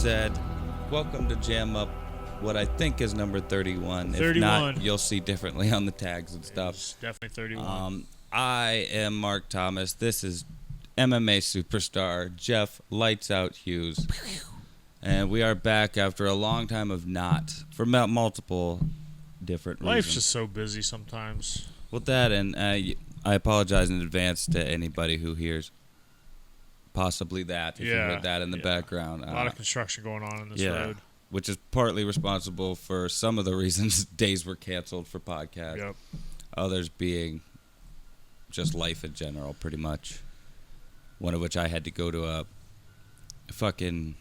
said, welcome to JAMUP, what I think is number 31. 31. If not, you'll see differently on the tags and stuff. It's definitely 31. I am Mark Thomas. This is MMA superstar Jeff Lights Out Hughes. And we are back after a long time of not, for multiple different reasons. Life's just so busy sometimes. With that, and I apologize in advance to anybody who hears possibly that, if you heard that in the background. A lot of construction going on in this road. Which is partly responsible for some of the reasons days were canceled for podcasts. Yep. Others being just life in general, pretty much. One of which I had to go to a fucking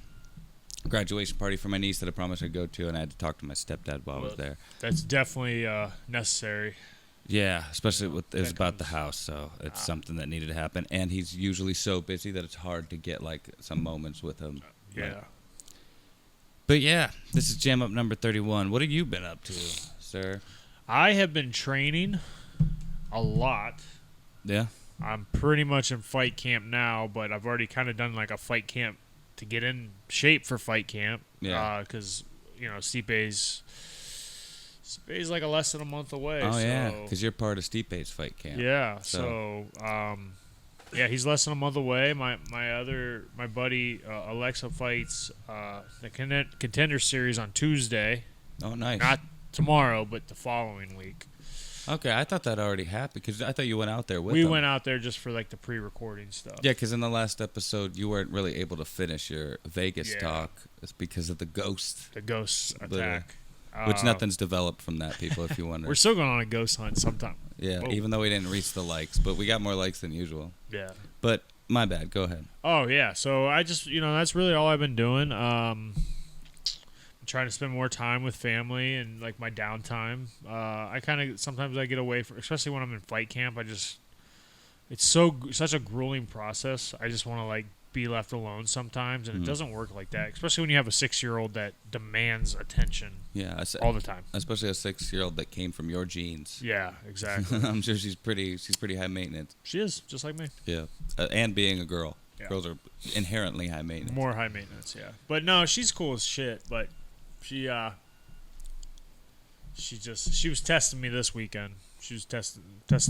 graduation party for my niece that I promised I'd go to, and I had to talk to my stepdad while I was there. That's definitely necessary. Yeah, especially it was about the house, so it's something that needed to happen. And he's usually so busy that it's hard to get like some moments with him. But yeah, this is Jam Up number 31. What have you been up to, sir? I have been training a lot. Yeah? I'm pretty much in fight camp now, but I've already kind of done like a fight camp to get in shape for fight camp. Yeah. Because, Stipe's like a less than a month away. Oh, yeah, because you're part of Stipe's fight camp. Yeah, so he's less than a month away. My buddy Alexa fights the Contender Series on Tuesday. Oh, nice. Not tomorrow, but the following week. Okay, I thought that already happened because I thought you went out there with We them. went out there just for like the pre-recording stuff. Yeah, because in the last episode you weren't really able to finish your Vegas talk. It's because of the ghost. The ghost attack. Which nothing's developed from that, people, if you wonder. We're still going on a ghost hunt sometime. Yeah, even though we didn't reach the likes, but we got more likes than usual. Yeah. But my bad. Go ahead. Oh, yeah. So I just, that's really all I've been doing. I'm trying to spend more time with family and like my downtime. I kind of sometimes I get away from, especially when I'm in fight camp. It's such a grueling process. I just want to like be left alone sometimes, and it doesn't work like that. Especially when you have a 6-year-old that demands attention. Yeah, all the time. Especially a 6-year-old that came from your genes. Yeah, exactly. I'm sure she's pretty high maintenance. She is just like me. Yeah, and being a girl, girls are inherently high maintenance. More high maintenance, yeah. But no, she's cool as shit. But she was testing me this weekend. She was testing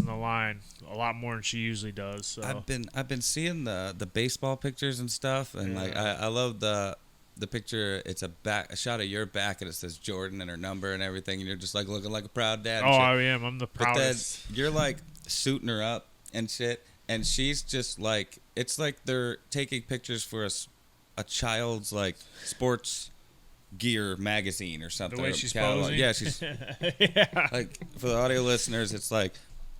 the line a lot more than she usually does. So I've been seeing the baseball pictures and stuff, and like I love the picture. It's a shot of your back, and it says Jordynn and her number and everything, and you're just like looking like a proud dad. Oh, I am. I'm the proudest. But then you're like suiting her up and shit, and she's just like, it's like they're taking pictures for a child's like sports gear magazine or something. The way she's posing. Yeah, she's like, for the audio listeners, it's like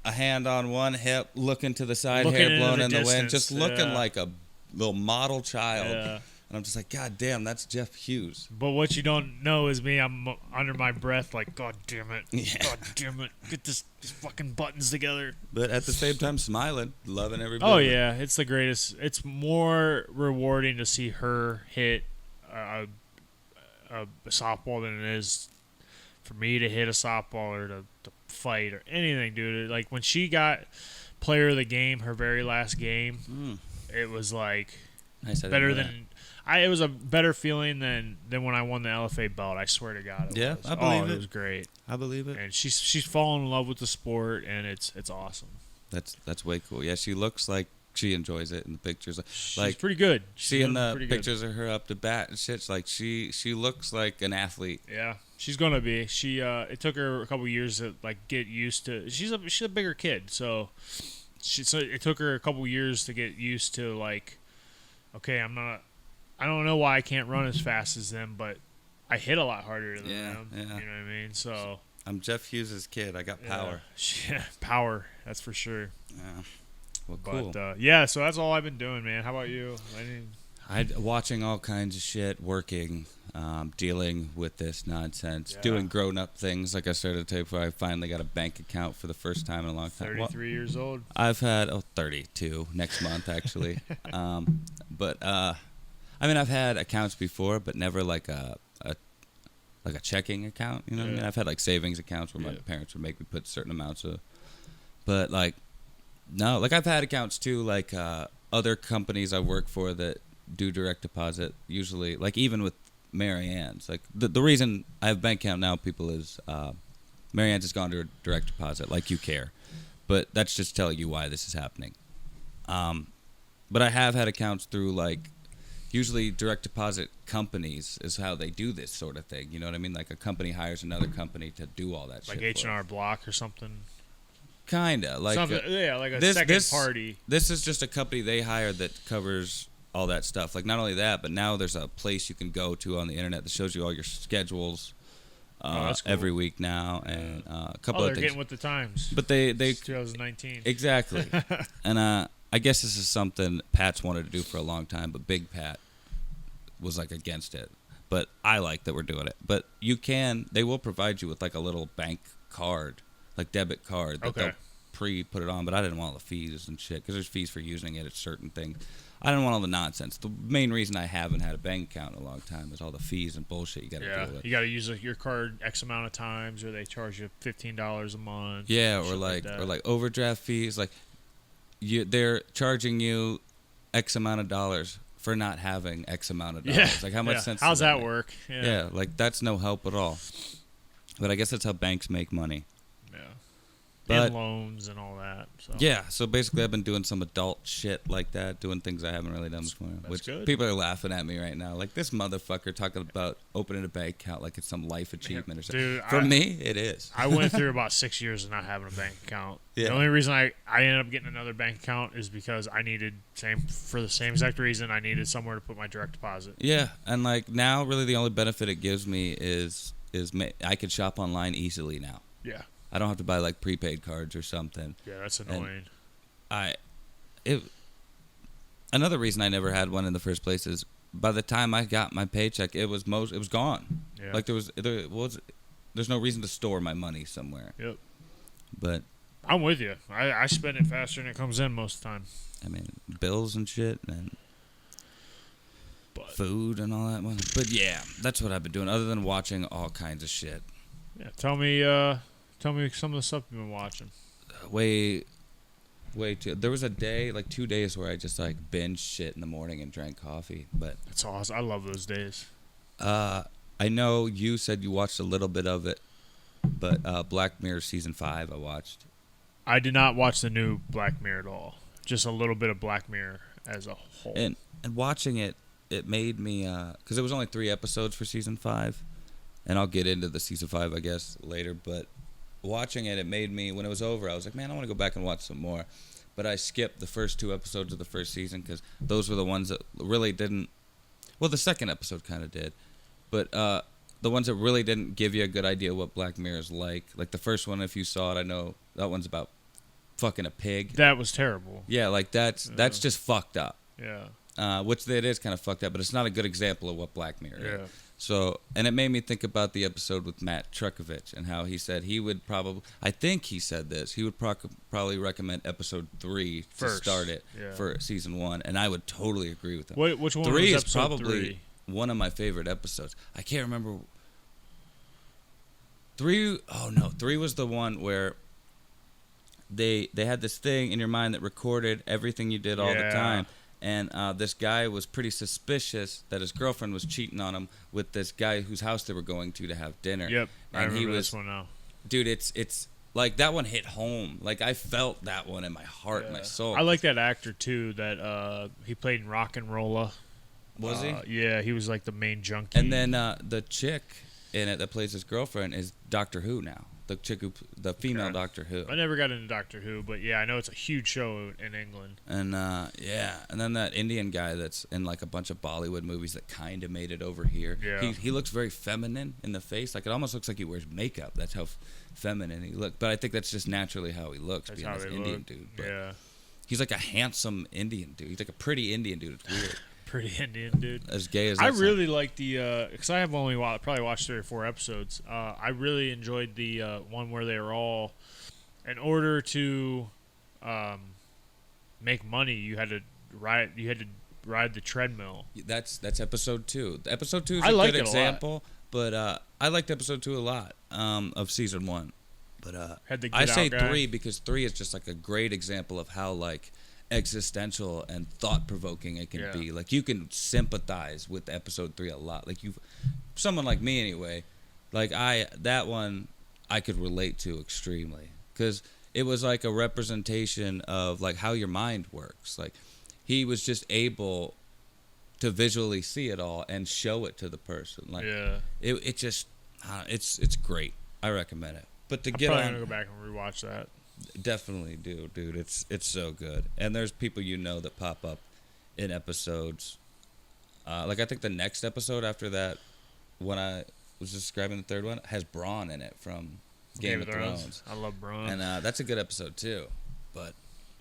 a hand on one hip, looking to the side, hair blown in the wind, just looking like a little model child. Yeah. And I'm just like, God damn, that's Jeff Hughes. But what you don't know is me. I'm under my breath like, God damn it. Yeah. God damn it. Get these fucking buttons together. But at the same time, smiling, loving everybody. Oh, yeah. It's the greatest. It's more rewarding to see her hit a softball than it is for me to hit a softball or to fight or anything, dude. Like when she got player of the game, her very last game, it was like better than it was a better feeling than when I won the LFA belt. I swear to God, it was. I believe it. It was great. I believe it. And she's fallen in love with the sport, and it's awesome. That's way cool. Yeah, she looks like she enjoys it in the pictures. She's pretty good. Seeing the pictures of her up to bat and shit, like she looks like an athlete. Yeah, she's gonna be. She it took her a couple years to like get used to. She's a bigger kid, so it took her a couple years to get used to like, okay, I don't know why I can't run as fast as them, but I hit a lot harder than them. Yeah. You know what I mean? So I'm Jeff Hughes' kid. I got power. Yeah, power. That's for sure. Yeah. Well, cool. But, so that's all I've been doing, man. How about you? Watching all kinds of shit, working, dealing with this nonsense, doing grown-up things. Like I started to tell you before, I finally got a bank account for the first time in a long time. 33 years old? I've had, 32 next month, actually. But I've had accounts before, but never like a checking account. You know what I mean? I've had like savings accounts where my parents would make me put certain amounts of, but like, no, like I've had accounts too, like other companies I work for that do direct deposit. Usually, like even with Marianne's, like the reason I have bank account now, people is Marianne's has gone to a direct deposit, like you care, but that's just telling you why this is happening. But I have had accounts through like usually direct deposit companies is how they do this sort of thing. You know what I mean? Like a company hires another company to do all that shit. Like H&R Block or something. Kinda like like a second party. This is just a company they hired that covers all that stuff. Like not only that, but now there's a place you can go to on the internet that shows you all your schedules That's cool. every week now, and a couple they're of things. getting with the times. But they It's 2019 exactly, and I guess this is something Pat's wanted to do for a long time, but Big Pat was like against it. But I like that we're doing it. But they will provide you with like a little bank card, like debit card that they'll put it on. But I didn't want all the fees and shit because there's fees for using it at certain things. I didn't want all the nonsense. The main reason I haven't had a bank account in a long time is all the fees and bullshit you got to deal with. You got to use your card X amount of times, or they charge you $15 a month. Yeah, or like overdraft fees. Like they're charging you X amount of dollars for not having X amount of dollars. Yeah. Like how much sense? How's does that make? Work? Yeah, like that's no help at all. But I guess that's how banks make money. Yeah. But, and loans and all that. So. Yeah, so basically I've been doing some adult shit like that, doing things I haven't really done before. Which good. People are laughing at me right now. Like, this motherfucker talking about opening a bank account like it's some life achievement or something. Dude, For me, it is. I went through about 6 years of not having a bank account. Yeah. The only reason I ended up getting another bank account is because I needed, for the same exact reason, I needed somewhere to put my direct deposit. Yeah, and like now really the only benefit it gives me is I can shop online easily now. Yeah. I don't have to buy like prepaid cards or something. Yeah, that's annoying. Another reason I never had one in the first place is by the time I got my paycheck, it was gone. Yeah. Like there's no reason to store my money somewhere. Yep. But I'm with you. I spend it faster than it comes in most of the time. I mean, bills and shit and food and all that. But yeah, that's what I've been doing other than watching all kinds of shit. Yeah, tell me some of the stuff you've been watching. Way too. There was a day, like 2 days, where I just like binged shit in the morning and drank coffee. But that's awesome. I love those days. I know you said you watched a little bit of it, but Black Mirror season 5 I watched. I did not watch the new Black Mirror at all. Just a little bit of Black Mirror as a whole. And watching it made me because it was only 3 episodes for season 5, and I'll get into the season 5 I guess later, but. Watching it made me, when it was over, I was like, man, I want to go back and watch some more. But I skipped the first 2 episodes of the first season because those were the ones that really didn't. Well, the second episode kind of did. But the ones that really didn't give you a good idea what Black Mirror is like. Like the first one, if you saw it, I know that one's about fucking a pig. That was terrible. Yeah, like that's just fucked up. Yeah. Which it is kind of fucked up, but it's not a good example of what Black Mirror is. Yeah. So, and it made me think about the episode with Matt Trukovich and how he said he would probably, I think he said this, he would probably recommend episode 3 to start it for season 1, and I would totally agree with him. Which one 3 was is probably 3? One of my favorite episodes. I can't remember. 3 was the one where they had this thing in your mind that recorded everything you did all the time. And this guy was pretty suspicious that his girlfriend was cheating on him with this guy whose house they were going to have dinner. Yep, and I remember this one now. Dude, it's like that one hit home. Like I felt that one in my heart, and my soul. I like that actor too. That he played in Rock and Rolla. Was he? Yeah, he was like the main junkie. And then the chick in it that plays his girlfriend is Doctor Who now. The chick the female Doctor Who. I never got into Doctor Who, but yeah, I know it's a huge show in England. And and then that Indian guy that's in like a bunch of Bollywood movies that kind of made it over here. Yeah. He looks very feminine in the face. Like it almost looks like he wears makeup. That's how feminine he looks. But I think that's just naturally how he looks, being this Indian dude. But he's like a handsome Indian dude. He's like a pretty Indian dude. It's weird. Pretty Indian dude. As gay as I really like the because I have only probably watched 3 or 4 episodes. I really enjoyed the one where they were all, in order to make money, you had to ride the treadmill. That's episode 2. Episode 2 is a good example, but I liked episode 2 a lot of season 1. But I say 3 because 3 is just like a great example of how like existential and thought-provoking it can be. Like, you can sympathize with episode 3 a lot. Like, someone like me anyway, like that one I could relate to extremely, because it was like a representation of like how your mind works. Like, he was just able to visually see it all and show it to the person. Like, it just it's great. I recommend it. But I'm probably gonna go back and rewatch that. Definitely do, dude. It's so good. And there's people that pop up in episodes. Like, I think the next episode after that, when I was describing the third one, has Braun in it from Game of Thrones. I love Braun. And that's a good episode too. But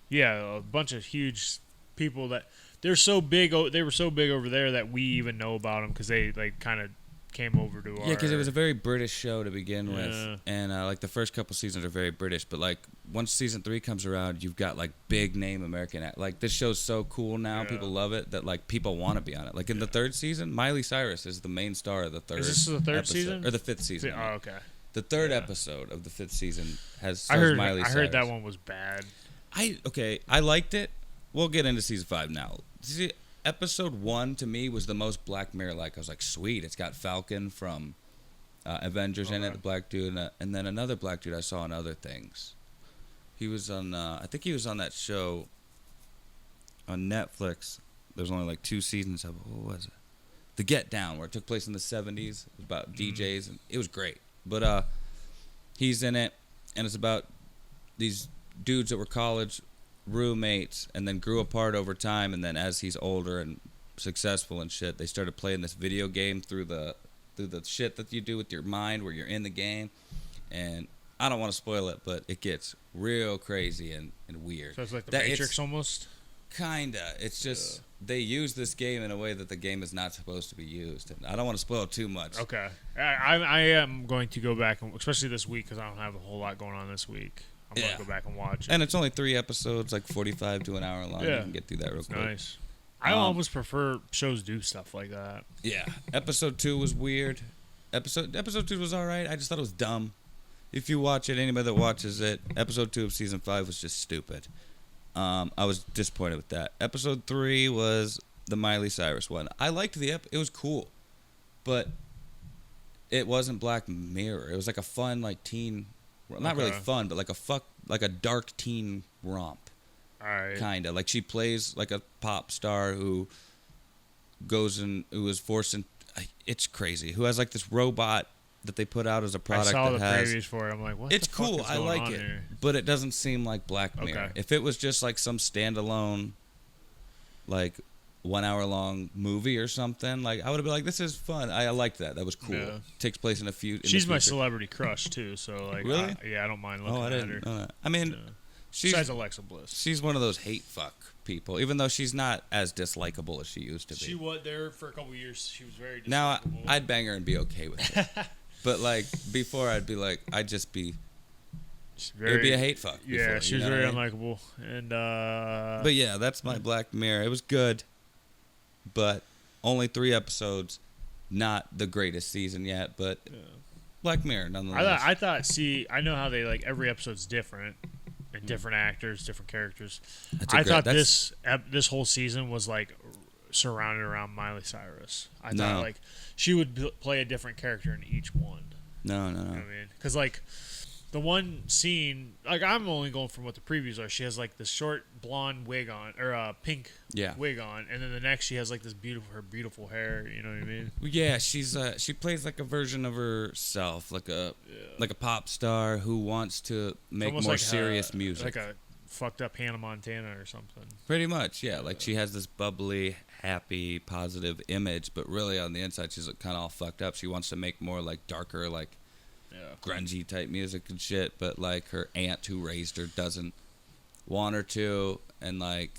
yeah, a bunch of huge people that they're so big. They were so big over there that we even know about them because they like kind of came over to our... Yeah, because it was a very British show to begin with, and like the first couple seasons are very British, but like once season 3 comes around, you've got like big name American like this show's so cool now, people love it, that like people want to be on it. Like in the third season, Miley Cyrus is the main star of the third. Is this the third episode, season or the 5th season? Oh, okay. The third episode of the 5th season has I Miley Cyrus. heard that one was bad. I liked it. We'll get into season 5 now. See, episode 1 to me was the most Black Mirror like. I was like, sweet, it's got Falcon from Avengers in it, the black dude, and then another black dude I saw in other things. He was on, I think he was on that show on Netflix. There's only like 2 seasons of it. What was it? The Get Down, where it took place in the 70s. It was about DJs, and it was great. But he's in it, and it's about these dudes that were college roommates and then grew apart over time, and then as he's older and successful and shit, they started playing this video game through the shit that you do with your mind where you're in the game. And I don't want to spoil it, but it gets real crazy and weird. So it's like the Matrix almost? Kinda. It's just they use this game in a way that the game is not supposed to be used. And I don't want to spoil too much. Okay. I am going to go back, especially this week, because I don't have a whole lot going on this week. I'm going to go back and watch it. And it's only 3 episodes, like 45 to an hour long. You can get through that real quick. Nice. I almost prefer shows do stuff like that. Yeah. Episode 2 was weird. Episode 2 was all right. I just thought it was dumb. If you watch it, anybody that watches it, episode 2 of season 5 was just stupid. I was disappointed with that. Episode 3 was the Miley Cyrus one. I liked it was cool, but it wasn't Black Mirror. It was like a fun, like teen, not really fun, but like a dark teen romp. All right. Kinda like she plays like a pop star who is forced in. It's crazy. Who has like this robot that they put out as a product. I saw that the has, previews for it. I'm like, what? It's the fuck cool. is I going like on it, here? but it doesn't seem like Black Mirror. Okay. If it was just like some standalone, like 1 hour long movie or something, like I would have been like, this is fun. I liked that. That was cool. Yeah. Takes place in She's my celebrity crush too. So like, really? I don't mind looking I at didn't her. know that. I mean, besides Alexa Bliss, she's one of those hate fuck people. Even though she's not as dislikable as she used to be. She was there for a couple years. She was very dislikable. Now I'd bang her and be okay with it. But like before, I'd be like, it'd be a hate fuck. Yeah, she was very unlikable, and But yeah, that's my Black Mirror. It was good, but only 3 episodes. Not the greatest season yet, but Black Mirror nonetheless. I thought. See, I know how they like every episode's different, and different actors, different characters. I thought this whole season was like surrounded around Miley Cyrus. I thought like she would play a different character in each one. No. You know what I mean? Because like the one scene, like I'm only going from what the previews are. She has like this short blonde wig on, or pink wig on, and then the next she has like this beautiful hair. You know what I mean? Yeah, she plays like a version of herself, like a pop star who wants to make more like serious music, like a fucked up Hannah Montana or something. Pretty much, yeah. Like she has this bubbly, happy, positive image, but really on the inside she's kind of all fucked up. She wants to make more like darker, like grungy type music and shit, but like her aunt who raised her doesn't want her to, and like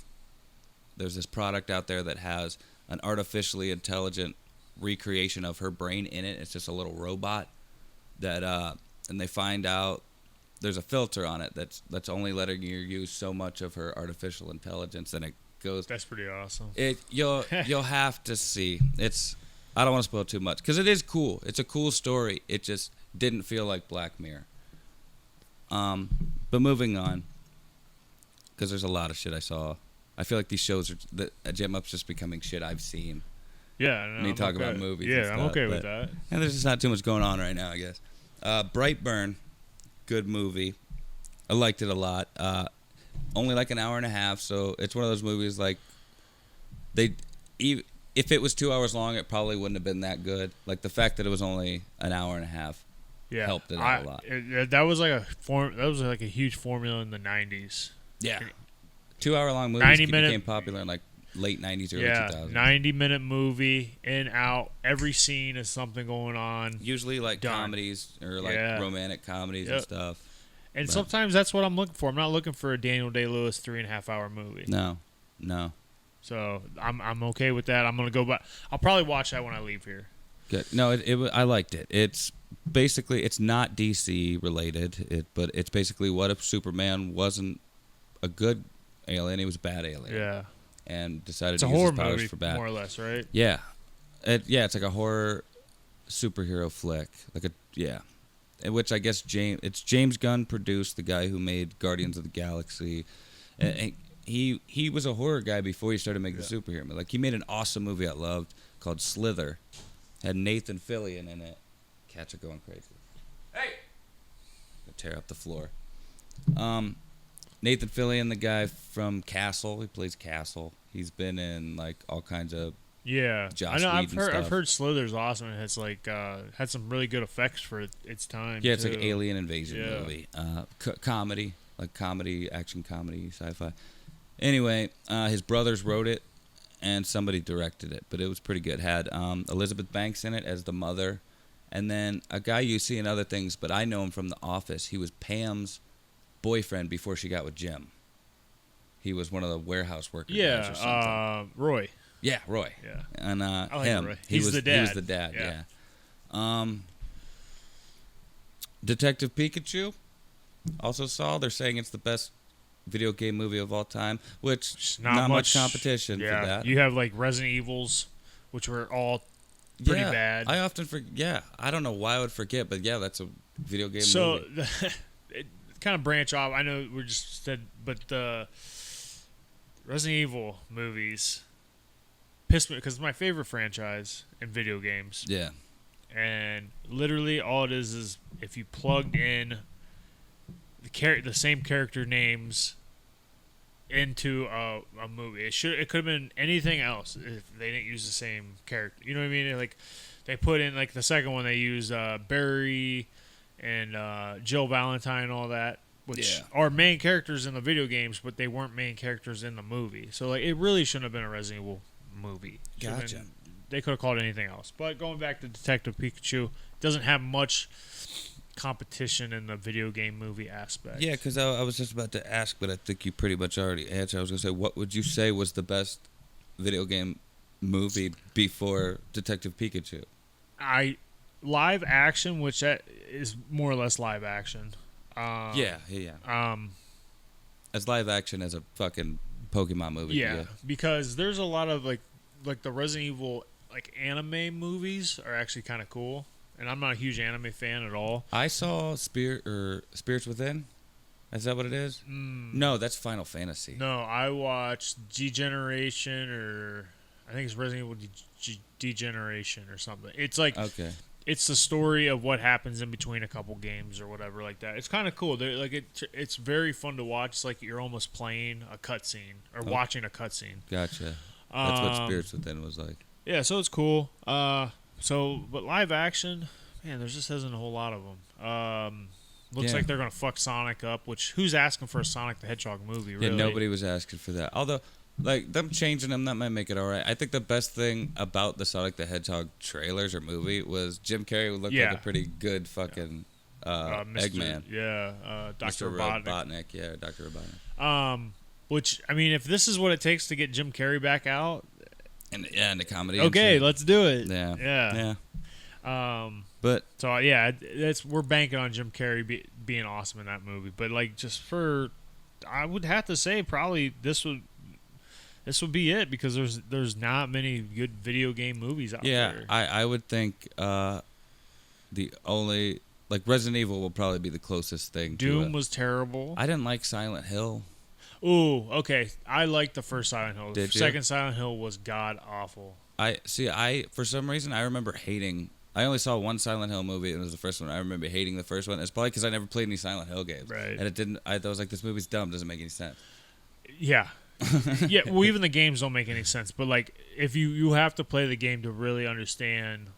there's this product out there that has an artificially intelligent recreation of her brain in it. It's just a little robot that and they find out there's a filter on it that's only letting you use so much of her artificial intelligence, and it goes. That's pretty awesome. You'll have to see. I don't want to spoil too much because it is cool. It's a cool story. It just didn't feel like Black Mirror. But moving on, because there's a lot of shit I saw I feel like these shows are JAMUP's just becoming shit I've seen. Yeah, no, Me I'm talking okay. about movies. Yeah, and stuff, I'm okay with that. And there's just not too much going on right now, I guess. Brightburn, good movie. I liked it a lot. Only like an hour and a half, so it's one of those movies like if it was 2 hours long, it probably wouldn't have been that good. Like the fact that it was only an hour and a half helped it out a lot. That was like a huge formula in the 90s. Yeah. 2 hour long movies became popular in like late 90s, early 2000s. 90-minute movie, in, out. Every scene is something going on. Usually like comedies or like romantic comedies and stuff. And sometimes that's what I'm looking for. I'm not looking for a Daniel Day-Lewis 3.5 hour movie. No. So I'm okay with that. I'm gonna go back. I'll probably watch that when I leave here. Good. No, I liked it. It's basically it's not DC related. But it's basically what if Superman wasn't a good alien? He was a bad alien. Yeah. And decided to use use his horror powers movie, for bad. more or less, right? Yeah. It's like a horror superhero flick. In which I guess James Gunn produced, the guy who made Guardians of the Galaxy. And he was a horror guy before he started making the superhero. Like he made an awesome movie I loved called Slither. Had Nathan Fillion in it. Cats are going crazy. Hey! Gonna tear up the floor. Nathan Fillion, the guy from Castle, he plays Castle. He's been in like all kinds of I know. I've heard Slither's awesome. And it's like had some really good effects for its time. Yeah, it's like an alien invasion movie. Comedy, action comedy, sci-fi. Anyway, his brothers wrote it, and somebody directed it, but it was pretty good. Had Elizabeth Banks in it as the mother, and then a guy you see in other things, but I know him from The Office. He was Pam's boyfriend before she got with Jim. He was one of the warehouse workers. Guys or something. Roy. Yeah, Roy. Yeah, and I like him. Roy. He was the dad. He was the dad. Yeah. Detective Pikachu. Also saw. They're saying it's the best video game movie of all time, which not much competition for that. You have like Resident Evils, which were all pretty bad. I often forget. Yeah, I don't know why I would forget, but yeah, that's a video game movie. So it kind of branch off. I know we're just said, but the Resident Evil movies pissed me because it's my favorite franchise in video games. Yeah, and literally all it is if you plugged in the same character names into a movie. It could have been anything else if they didn't use the same character. You know what I mean? Like they put in like the second one they used Barry and Jill Valentine and all that, which are main characters in the video games, but they weren't main characters in the movie. So like it really shouldn't have been a Resident Evil movie. Gotcha. They could have called it anything else. But going back to Detective Pikachu, doesn't have much competition in the video game movie aspect. Yeah, because I was just about to ask, but I think you pretty much already answered. I was going to say, what would you say was the best video game movie before Detective Pikachu? Live action, which that is more or less live action. Yeah. As live action as a fucking Pokemon movie. Yeah, because there's a lot of like the Resident Evil like anime movies are actually kind of cool. And I'm not a huge anime fan at all. I saw Spirits Within. Is that what it is? No, that's Final Fantasy. No, I watched Degeneration, or I think it's Resident Evil Degeneration or something. It's like it's the story of what happens in between a couple games or whatever like that. It's kind of cool. It's very fun to watch. It's like you're almost playing a cutscene or watching a cutscene. Gotcha. That's what Spirits Within was like. Yeah, so it's cool. But live action, man, there just isn't a whole lot of them. Looks like they're going to fuck Sonic up, which who's asking for a Sonic the Hedgehog movie, really? Yeah, nobody was asking for that. Although, like, them changing them, that might make it all right. I think the best thing about the Sonic the Hedgehog trailers or movie was Jim Carrey would look like a pretty good fucking Eggman. Dr. Robotnik. Yeah, Dr. Robotnik. Which, I mean, if this is what it takes to get Jim Carrey back out... And the comedy. Okay, let's do it. Yeah. But so we're banking on Jim Carrey being awesome in that movie. But like, I would have to say probably this would be it because there's not many good video game movies out there. Yeah, I would think the only Resident Evil will probably be the closest thing. Doom was terrible. I didn't like Silent Hill. Ooh, okay. I liked the first Silent Hill. The Did you? second Silent Hill was god awful. I for some reason I remember hating. I only saw one Silent Hill movie, and it was the first one. I remember hating the first one. It's probably because I never played any Silent Hill games, Right. and it didn't. I was like, this movie's dumb. Doesn't make any sense. Yeah. Yeah, well, even the games don't make any sense. But, like, if you have to play the game to really understand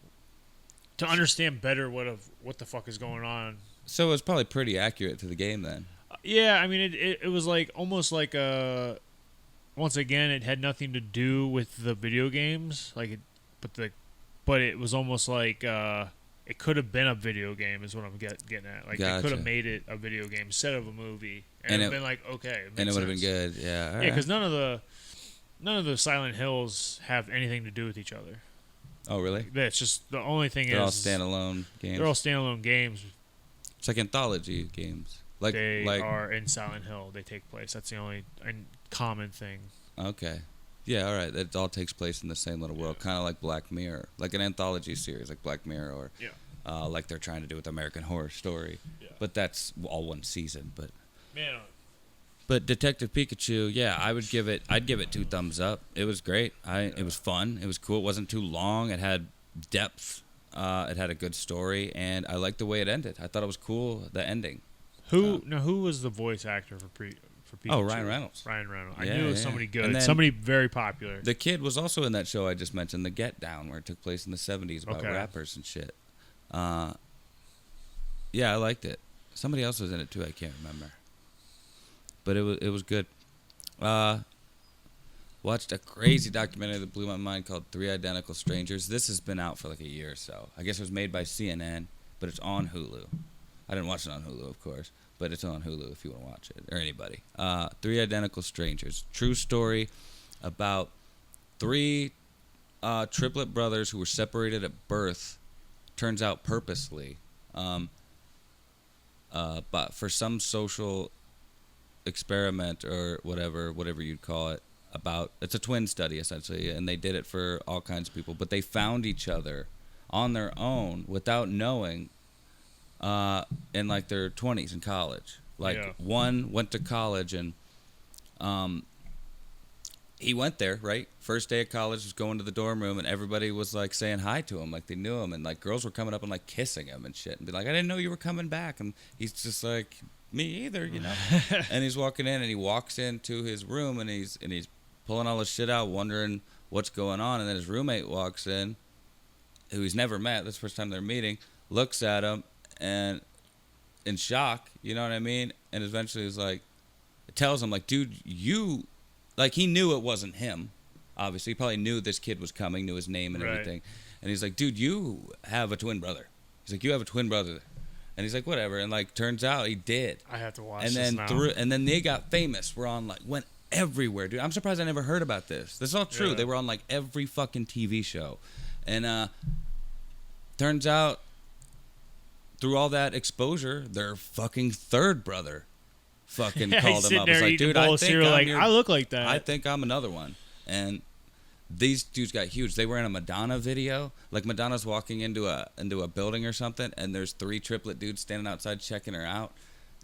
better what the fuck is going on. So it was probably pretty accurate to the game then. Yeah, I mean, it was like almost like once again, it had nothing to do with the video games, but it was almost like it could have been a video game, is what I'm getting at. Like they could have made it a video game instead of a movie, and it would have been like okay, and it would have been good, yeah. Yeah, because none of the Silent Hills have anything to do with each other. Oh, really? That's just the only thing. They're all standalone games. They're all standalone games. It's like anthology games. They are in Silent Hill. They take place. That's the only common thing. Okay. Yeah, all right. It all takes place in the same little world, kind of like Black Mirror, like an anthology series like Black Mirror, or like they're trying to do with American Horror Story. Yeah. But that's all one season. But Detective Pikachu, yeah, I'd give it 2 thumbs up. It was great. It was fun. It was cool. It wasn't too long. It had depth. It had a good story, and I liked the way it ended. I thought it was cool, the ending. Who was the voice actor for Pikachu? Oh, Ryan Reynolds. Ryan Reynolds. I knew it was somebody good. Then, somebody very popular. The kid was also in that show I just mentioned, The Get Down, where it took place in the 70s about rappers and shit. Yeah, I liked it. Somebody else was in it too, I can't remember. But it was good. Watched a crazy documentary that blew my mind called 3 Identical Strangers. This has been out for like a year or so. I guess it was made by CNN, but it's on Hulu. I didn't watch it on Hulu, of course, but it's on Hulu if you want to watch it, or anybody. 3 Identical Strangers. True story about 3 triplet brothers who were separated at birth, turns out purposely, but for some social experiment or whatever you'd call it, it's a twin study essentially, and they did it for all kinds of people, but they found each other on their own without knowing in like their 20s in college. One went to college and he went there, right? First day of college, was going to the dorm room, and everybody was like saying hi to him, like they knew him, and like girls were coming up and like kissing him and shit, and be like, I didn't know you were coming back, and he's just like, me either, you know. And he's walking in, and he walks into his room, and he's pulling all his shit out, wondering what's going on, and then his roommate walks in, who he's never met. That's the first time they're meeting. Looks at him and in shock, you know what I mean? And eventually he's like, tells him like, dude, he knew it wasn't him. Obviously, he probably knew this kid was coming, knew his name and everything. And he's like, dude, you have a twin brother. He's like, you have a twin brother. And he's like, whatever. And like, turns out he did. I have to watch and this then now. And then they got famous. Went everywhere, dude. I'm surprised I never heard about this. This is all true. They were on like every fucking TV show. And turns out through all that exposure, their fucking third brother fucking called him up. It's like, dude, I look like that. I think I'm another one. And these dudes got huge. They were in a Madonna video. Like Madonna's walking into a building or something, and there's 3 triplet dudes standing outside checking her out.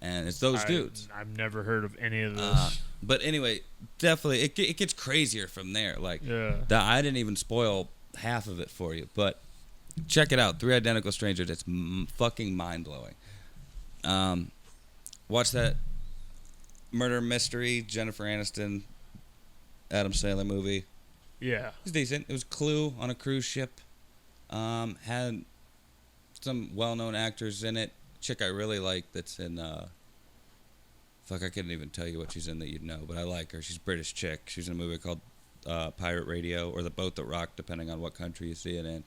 And it's those dudes. I've never heard of any of this. But anyway, definitely, it gets crazier from there. Like, I didn't even spoil half of it for you. But check it out. 3 Identical Strangers. It's fucking mind-blowing. Watch that murder mystery, Jennifer Aniston, Adam Sandler movie. Yeah. It was decent. It was Clue on a cruise ship. Had some well-known actors in it. Chick I really like that's in I couldn't even tell you what she's in that you'd know, but I like her. She's a British chick. She's in a movie called Pirate Radio, or The Boat That Rocked, depending on what country you see it in.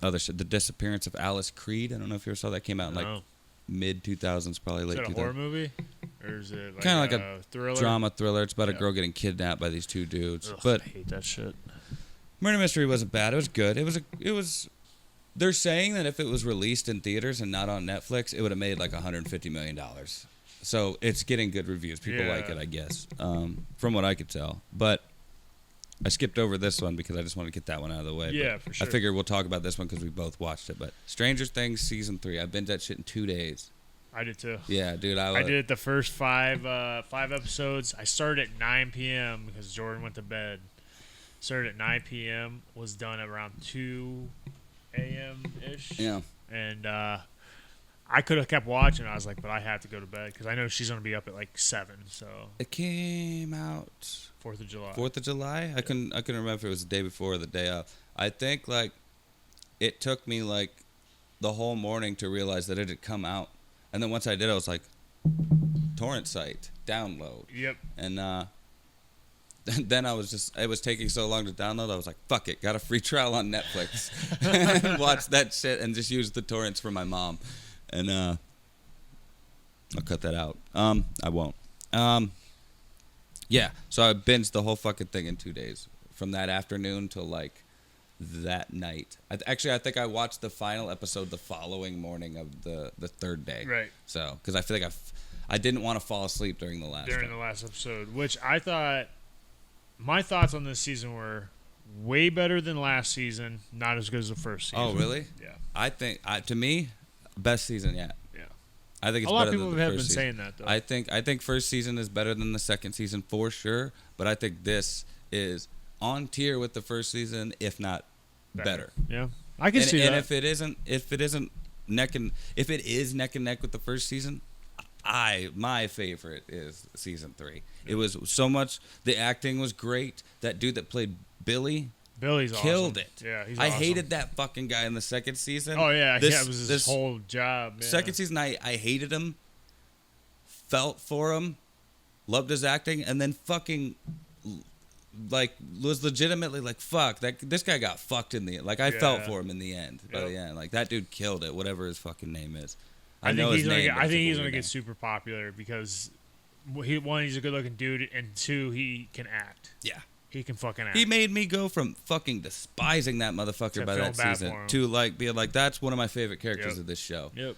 The Disappearance of Alice Creed. I don't know if you ever saw that. Came out in like mid 2000s, probably late 2000s. Is it a horror movie? Or is it like kind of like a thriller? Drama thriller. It's about a girl getting kidnapped by these 2 dudes. Ugh, but I hate that shit. Murder Mystery wasn't bad. It was good. It was. They're saying that if it was released in theaters and not on Netflix, it would have made like $150 million. So it's getting good reviews. People like it, I guess, from what I could tell. But I skipped over this one because I just wanted to get that one out of the way. Yeah, but for sure. I figured we'll talk about this one because we both watched it. But Stranger Things Season 3, I binged that shit in 2 days. I did too. Yeah, dude. I did it the first five episodes. I started at 9 p.m. because Jordan went to bed. Started at 9 p.m. Was done at around 2 a.m. ish. Yeah. And I could have kept watching. I was like, but I have to go to bed because I know she's gonna be up at like 7. So it came out 4th of July. 4th of July. I couldn't remember if it was the day before or the day of. I think like it took me like the whole morning to realize that it had come out, and then once I did, I was like, torrent site download. Yep. And then it was taking so long to download. I was like, fuck it, got a free trial on Netflix, and watched that shit and just used the torrents for my mom. And I'll cut that out. I won't. Yeah. So I binged the whole fucking thing in 2 days, from that afternoon till like that night. I think I watched the final episode the following morning of the third day. Right. So because I feel like I didn't want to fall asleep during the last episode, which I thought my thoughts on this season were way better than last season, not as good as the first season. Oh really? Yeah. I think to me, best season yet. Yeah. I think it's a lot better of people than the have first been season. saying that though. I think first season is better than the second season for sure, but I think this is on tier with the first season, if not better. Yeah, I can see that. And if it is neck and neck with the first season, my favorite is season 3. It was so much. The acting was great. That dude that played Billy's killed awesome. it. Yeah, he's I awesome. hated that fucking guy in the second season. Oh yeah, it was his whole job. Yeah. Second season, I hated him, felt for him, loved his acting, and then fucking like was legitimately like fuck that this guy got fucked in the end. Like I felt for him in the end. By the end, like that dude killed it. Whatever his fucking name is. I think he's gonna get super popular because he's a good looking dude, and 2, he can act. Yeah. He can fucking act. He made me go from fucking despising that motherfucker by that season to like being like that's one of my favorite characters of this show. Yep.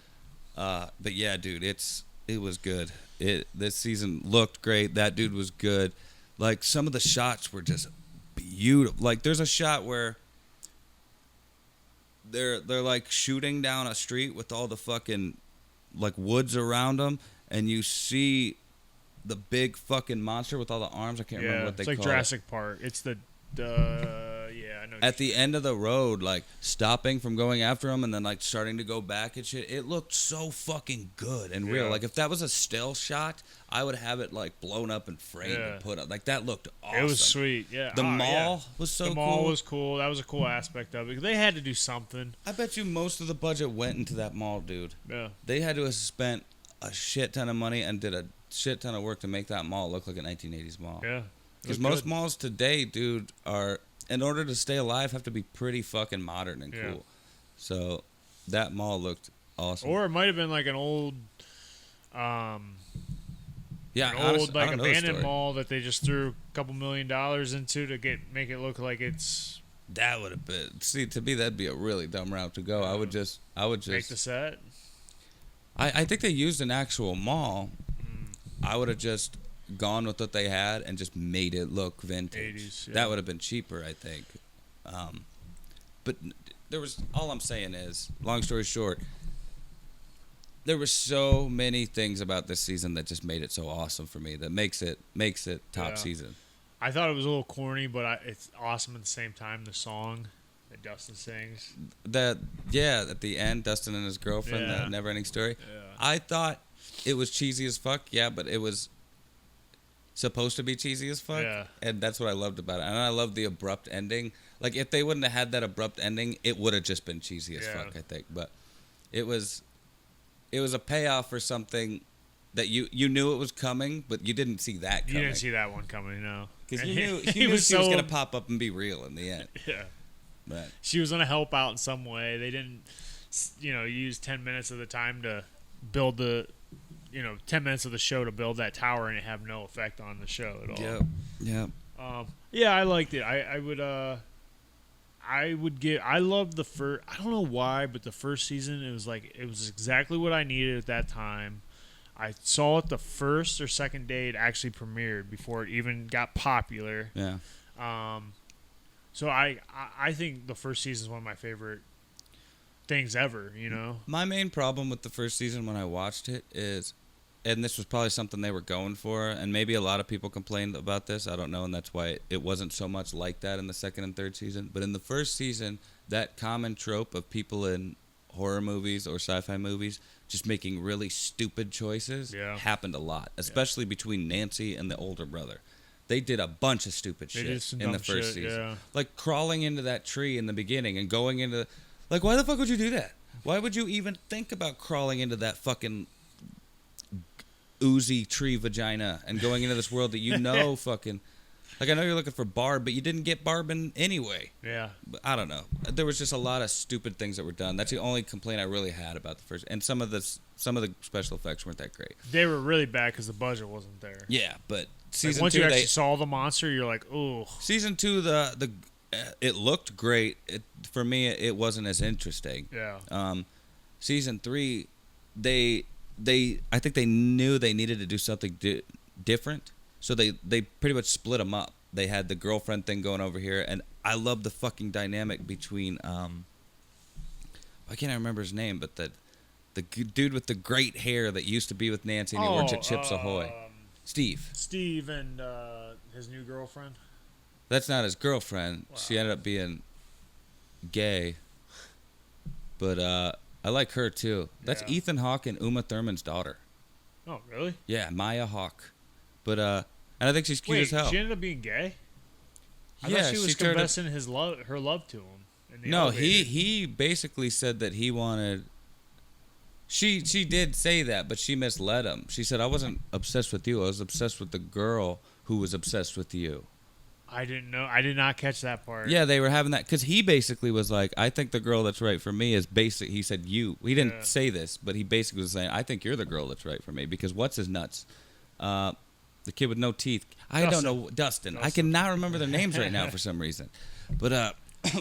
But yeah, dude, it was good. This season looked great. That dude was good. Like some of the shots were just beautiful. Like there's a shot where they're like shooting down a street with all the fucking like woods around them, and you see the big fucking monster with all the arms. I can't remember what they call it. It's like Jurassic Park. It's the I know. At the end of the road, like stopping from going after him and then like starting to go back and shit. It looked so fucking good and real. Like if that was a still shot, I would have it like blown up and framed and put up. Like that looked awesome. It was sweet. Yeah. The mall was so cool. The mall was cool. That was a cool aspect of it. They had to do something. I bet you most of the budget went into that mall, dude. Yeah. They had to have spent a shit ton of money and did a shit ton of work to make that mall look like a 1980s mall. Yeah. Because most malls today, dude, are, in order to stay alive, have to be pretty fucking modern and cool. So that mall looked awesome. Or it might have been like an old, abandoned mall that they just threw a couple $1 million into to make it look like it's. That would have been. See, to me, that'd be a really dumb route to go. I would just make the set. I think they used an actual mall. I would have just gone with what they had and just made it look vintage. 80s, That would have been cheaper, I think. But there was, all I'm saying is, long story short, there were so many things about this season that just made it so awesome for me. That makes it top season. I thought it was a little corny, but it's awesome at the same time. The song that Dustin sings. At the end, Dustin and his girlfriend, that never-ending story. Yeah. I thought it was cheesy as fuck, but it was supposed to be cheesy as fuck, and that's what I loved about it. And I loved the abrupt ending. Like, if they wouldn't have had that abrupt ending, it would have just been cheesy as fuck, I think. But it was a payoff for something that you knew it was coming, but you didn't see that coming. You didn't see that one coming, no. Because you knew she was going to pop up and be real in the end. Yeah. But she was going to help out in some way. They didn't, use 10 minutes of the time to build 10 minutes of the show to build that tower and it have no effect on the show at all. Yeah. I liked it. I loved the first, I don't know why, but the first season, it was exactly what I needed at that time. I saw it the first or second day it actually premiered before it even got popular. Yeah. So I think the first season is one of my favorite things ever, you know? My main problem with the first season when I watched it is, and this was probably something they were going for, and maybe a lot of people complained about this, I don't know, and that's why it wasn't so much like that in the second and third season. But in the first season, that common trope of people in horror movies or sci-fi movies just making really stupid choices happened a lot, especially between Nancy and the older brother. They did a bunch of stupid shit in the first season. Yeah. Like crawling into that tree in the beginning and going into... Like, why the fuck would you do that? Why would you even think about crawling into that fucking oozy tree vagina and going into this world that you know fucking... Like, I know you're looking for Barb, but you didn't get Barb in anyway. Yeah. But I don't know. There was just a lot of stupid things that were done. That's the only complaint I really had about the first... And some of the special effects weren't that great. They were really bad because the budget wasn't there. Yeah, but season once 2... you actually saw the monster, you're like, ooh. Season 2, it looked great. For me, it wasn't as interesting. Yeah. Season 3, I think they knew they needed to do something different, so they pretty much split them up. They had the girlfriend thing going over here, and I love the fucking dynamic between I can't even remember his name, but the dude with the great hair that used to be with Nancy and he works at Chips Ahoy. Steve and his new girlfriend. That's not his girlfriend. Wow. She ended up being gay. But I like her too. That's Ethan Hawke and Uma Thurman's daughter. Oh, really? Yeah, Maya Hawke. But and I think she's cute as hell. She ended up being gay? I thought she was confessing her love to him. No, he basically said that he wanted... She did say that, but she misled him. She said, I wasn't obsessed with you. I was obsessed with the girl who was obsessed with you. I didn't know. I did not catch that part. Yeah, they were having that because he basically was like, I think the girl that's right for me is basic. He said you. He didn't say this, but he basically was saying, I think you're the girl that's right for me because what's his nuts? The kid with no teeth. I don't know. Dustin. I cannot remember their names right now for some reason. But I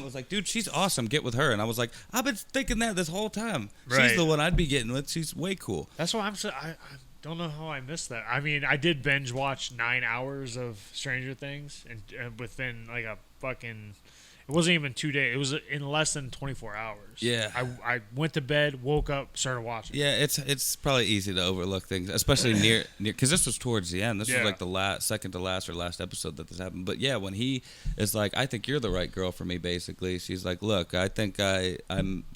was like, dude, she's awesome. Get with her. And I was like, I've been thinking that this whole time. Right. She's the one I'd be getting with. She's way cool. That's why I don't know how I missed that. I mean, I did binge watch 9 hours of Stranger Things, and within like a fucking... It wasn't even 2 days. It was in less than 24 hours. Yeah. I went to bed, woke up, started watching. Yeah, it's probably easy to overlook things, especially near because this was towards the end. This was like the second to last or last episode that this happened. But yeah, when he is like, I think you're the right girl for me, basically. She's like, look, I think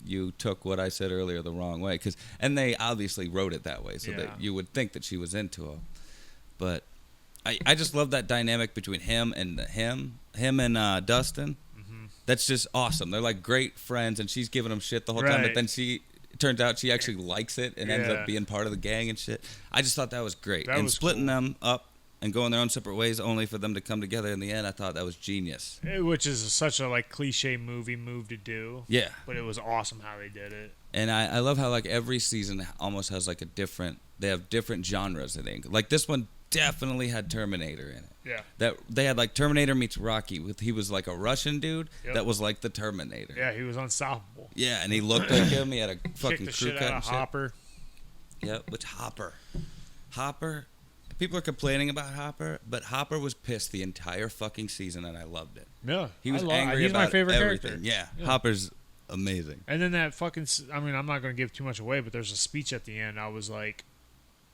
you took what I said earlier the wrong way. And they obviously wrote it that way so that you would think that she was into him. But I just love that dynamic between him and Dustin. That's just awesome. They're like great friends, and she's giving him shit the whole time. But then it turns out she actually likes it and ends up being part of the gang and shit. I just thought that was great. And splitting them up and going their own separate ways only for them to come together in the end, I thought that was genius. Which is such a like cliche movie move to do. Yeah. But it was awesome how they did it. And I love how like every season almost has like they have different genres, I think. Like this one definitely had Terminator in it. Yeah. That they had like Terminator meets Rocky. He was like a Russian dude that was like the Terminator. Yeah, he was unstoppable. Yeah, and he looked like him. He had a fucking crew cut and shit. Hopper. Yeah, which Hopper? People are complaining about Hopper, but Hopper was pissed the entire fucking season, and I loved it. Yeah, he was angry he's about my favorite everything. character. Yeah, Hopper's amazing. And then that fucking... I mean, I'm not going to give too much away, but there's a speech at the end. I was like...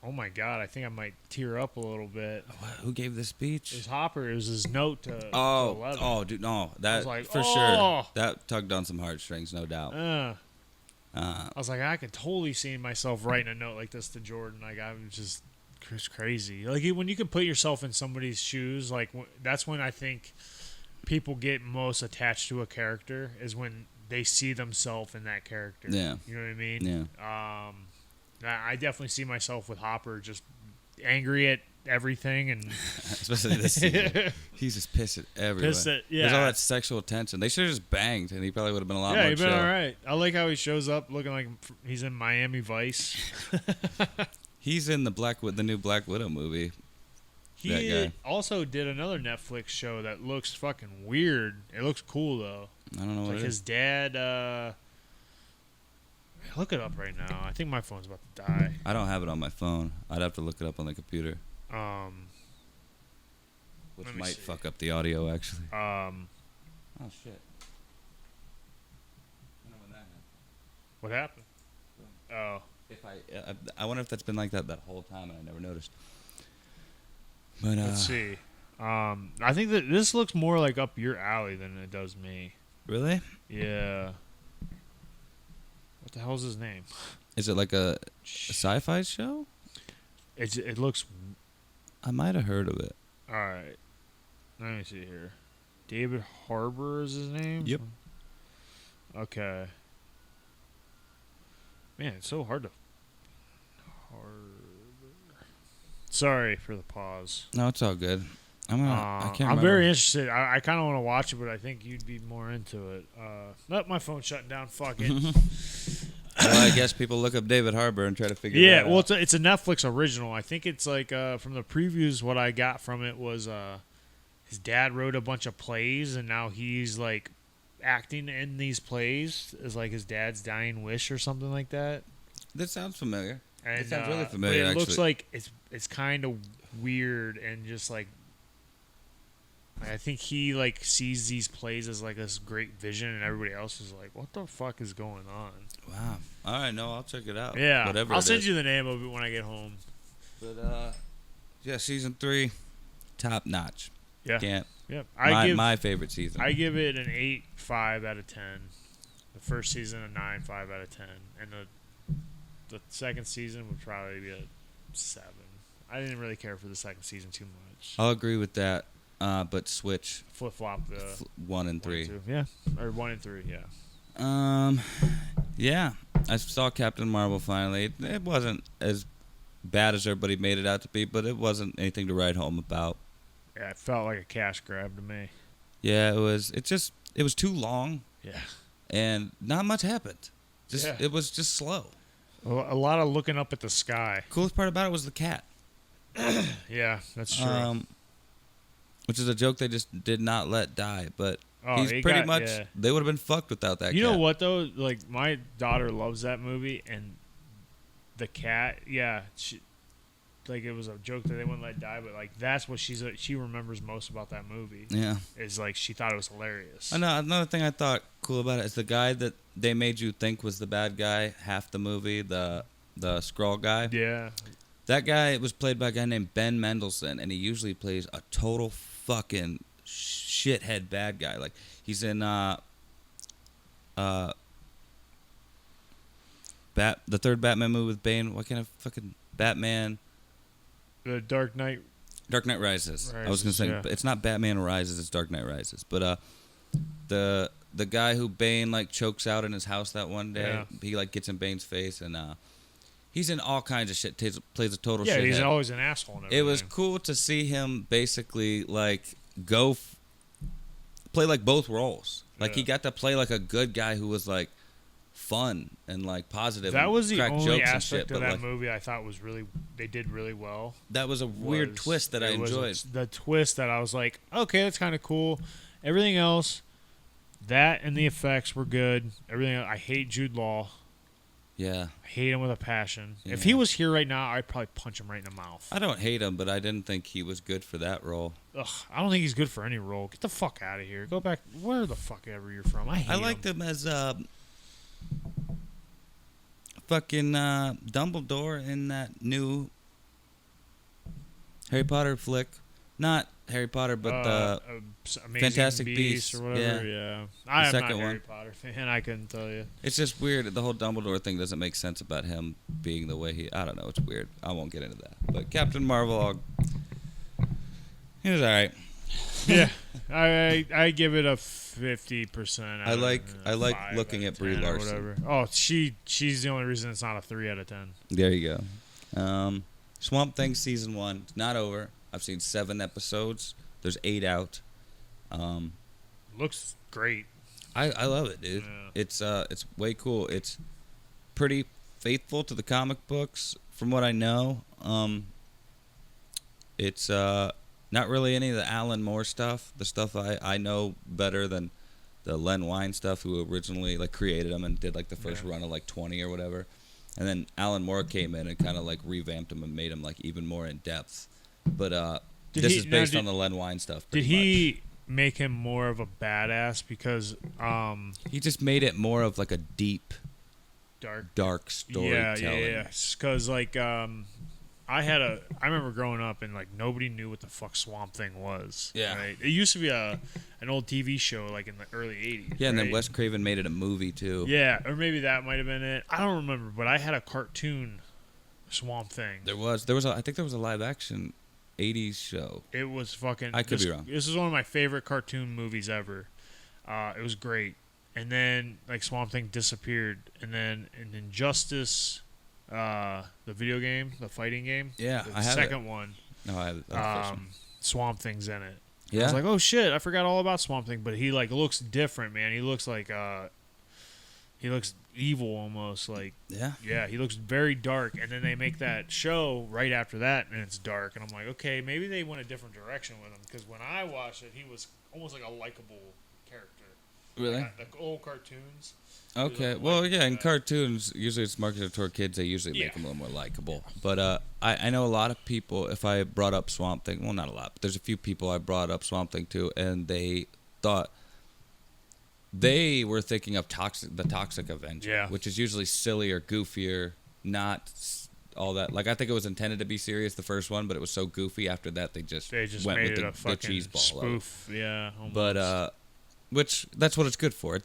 Oh my God! I think I might tear up a little bit. Who gave the speech? It was Hopper. It was his note to. To 11. Dude, no, that like, for sure. That tugged on some heartstrings, no doubt. I was like, I could totally see myself writing a note like this to Jordynn. Like, I'm just crazy. Like when you can put yourself in somebody's shoes, like that's when I think people get most attached to a character is when they see themselves in that character. Yeah, you know what I mean. Yeah. I definitely see myself with Hopper just angry at everything, and especially this season. He's just pissed at everyone. There's all that sexual tension. They should have just banged, and he probably would have been a lot more chill. Yeah, he'd been all right. I like how he shows up looking like he's in Miami Vice. He's in the new Black Widow movie. He also did another Netflix show that looks fucking weird. It looks cool though. I don't know what like it his is. Dad. Look it up right now. I think my phone's about to die. I don't have it on my phone. I'd have to look it up on the computer. Which might fuck up the audio, actually. Oh, shit. I know when that happened. What happened? Oh. If I wonder if that's been like that whole time and I never noticed. But Let's see. I think that this looks more like up your alley than it does me. Really? Yeah. What the hell's his name? Is it like a sci-fi show? It looks. I might have heard of it. All right. Let me see here. David Harbour is his name? Yep. Okay. Man, it's so hard to. Sorry for the pause. No, it's all good. I can't I'm remember. very interested. I kind of want to watch it, but I think you'd be more into it. My phone's shutting down. Fuck it. Well, I guess people look up David Harbour and try to figure that out. Yeah, well, it's a Netflix original. I think it's like from the previews, what I got from it was his dad wrote a bunch of plays, and now he's like acting in these plays as like his dad's dying wish or something like that. This sounds familiar. And, it sounds really familiar, but it actually. looks like it's kind of weird and just like I think he like sees these plays as like this great vision, and everybody else is like, "What the fuck is going on?" Wow. All right, no, I'll check it out. Yeah, Whatever I'll it send is. you the name of it when I get home. But yeah, season 3, top notch. Yeah, Can't. yep. My favorite season. I give it an 8.5 out of 10. The first season a 9.5 out of 10, and the second season would probably be a 7. I didn't really care for the second season too much. I'll agree with that. But switch Flip flop the 1 and 3. 1 and 2. Yeah, or 1 and 3. Yeah. Yeah, I saw Captain Marvel finally. It wasn't as bad as everybody made it out to be, but it wasn't anything to write home about. Yeah, it felt like a cash grab to me. Yeah, it was. It was too long. Yeah. And not much happened. It was just slow. A lot of looking up at the sky. Coolest part about it was the cat. Yeah, that's true. Which is a joke they just did not let die, but he's he pretty got- much. yeah. They would have been fucked without that. You cat. know what though? Like my daughter loves that movie, and the cat. Yeah, like it was a joke that they wouldn't let die, but like that's what she remembers most about that movie. Yeah. Is like she thought it was hilarious. I know. Another thing I thought cool about it is the guy that they made you think was the bad guy half the movie, the Skrull guy. Yeah. That guy was played by a guy named Ben Mendelsohn, and he usually plays a total fucking shithead bad guy. Like he's in the third Batman movie with Bane. What kind of fucking Batman? The Dark Knight. Dark Knight Rises. I was gonna say yeah. it's not Batman Rises, it's Dark Knight Rises. But the guy who Bane like chokes out in his house that one day, he like gets in Bane's face, and he's in all kinds of shit. Plays a total shithead. Yeah, he's always an asshole. And It was cool to see him basically like go play like both roles. Like he got to play like a good guy who was like fun and like positive. That and was the crack only jokes and aspect shit, of but, that like, movie I thought was they did really well. That was a weird twist that I enjoyed. The twist that I was like, okay, that's kind of cool. Everything else, that and the effects were good. Everything else, I hate Jude Law. Yeah. I hate him with a passion. Yeah. If he was here right now, I'd probably punch him right in the mouth. I don't hate him, but I didn't think he was good for that role. Ugh, I don't think he's good for any role. Get the fuck out of here. Go back where the fuck ever you're from. I liked him as fucking Dumbledore in that new Harry Potter flick. Not Harry Potter, but the Amazing Fantastic Beasts Beasts, or whatever. yeah. Yeah, I am not second a Harry one. Potter fan. I couldn't tell you. It's just weird. The whole Dumbledore thing doesn't make sense about him being the way he. I don't know. It's weird. I won't get into that. But Captain Marvel, he was all right. Yeah, I give it a 50%. I like looking at Brie Larson. Whatever. Oh, she's the only reason it's not a 3 out of 10. There you go. Swamp Thing season 1. It's not over. I've seen 7 episodes. There's 8 out. Looks great. I love it, dude. Yeah. It's way cool. It's pretty faithful to the comic books, from what I know. It's not really any of the Alan Moore stuff. The stuff I know better than the Len Wein stuff, who originally like created them and did like the first run of like 20 or whatever. And then Alan Moore came in and kind of like revamped them and made them like even more in depth. But this is based on the Len Wein stuff. Did he make him more of a badass? Because he just made it more of like a deep dark storytelling. Yeah. Because like I remember growing up and like nobody knew what the fuck Swamp Thing was. Yeah. Right? It used to be an old TV show like in the early 80s. Yeah, and right? then Wes Craven made it a movie too. Yeah, or maybe that might have been it. I don't remember, but I had a cartoon Swamp Thing. There was I think there was a live action 80s show. It was fucking... I could be wrong. This is one of my favorite cartoon movies ever. It was great. And then like Swamp Thing disappeared, and then in Injustice, the video game, the fighting game. Yeah, the I have second one. No, I have the first one. Swamp Thing's in it. Yeah. I was like, oh shit, I forgot all about Swamp Thing, but he like looks different, man. He looks like he looks evil almost, like yeah, he looks very dark. And then they make that show right after that, and it's dark. And I'm like, okay, maybe they went a different direction with him, because when I watched it, he was almost like a likable character. Really? Like old cartoons. Okay. Well, yeah, in cartoons, usually it's marketed toward kids. They usually make them a little more likable. But I know a lot of people, if I brought up Swamp Thing, well, not a lot, but there's a few people I brought up Swamp Thing to, and they thought they were thinking of the Toxic Avenger, which is usually sillier, goofier, not all that. Like, I think it was intended to be serious, the first one, but it was so goofy after that they just went made with it a fucking cheese ball spoof. Yeah. Almost. But which that's what it's good for.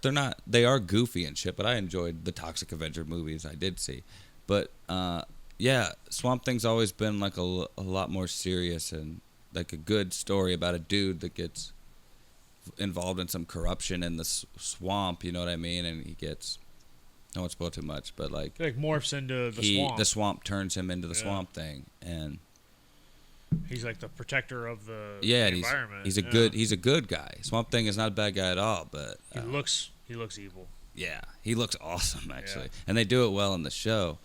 They are goofy and shit, but I enjoyed the Toxic Avenger movies I did see. But yeah, Swamp Thing's always been like a lot more serious and like a good story about a dude that gets involved in some corruption in the swamp, you know what I mean? And he gets, I won't spoil too much, but like morphs into the swamp. The swamp turns him into the Swamp Thing, and he's like the protector of the and environment. he's a good guy. Swamp Thing is not a bad guy at all, but he looks evil. Yeah, he looks awesome actually, and they do it well in the show.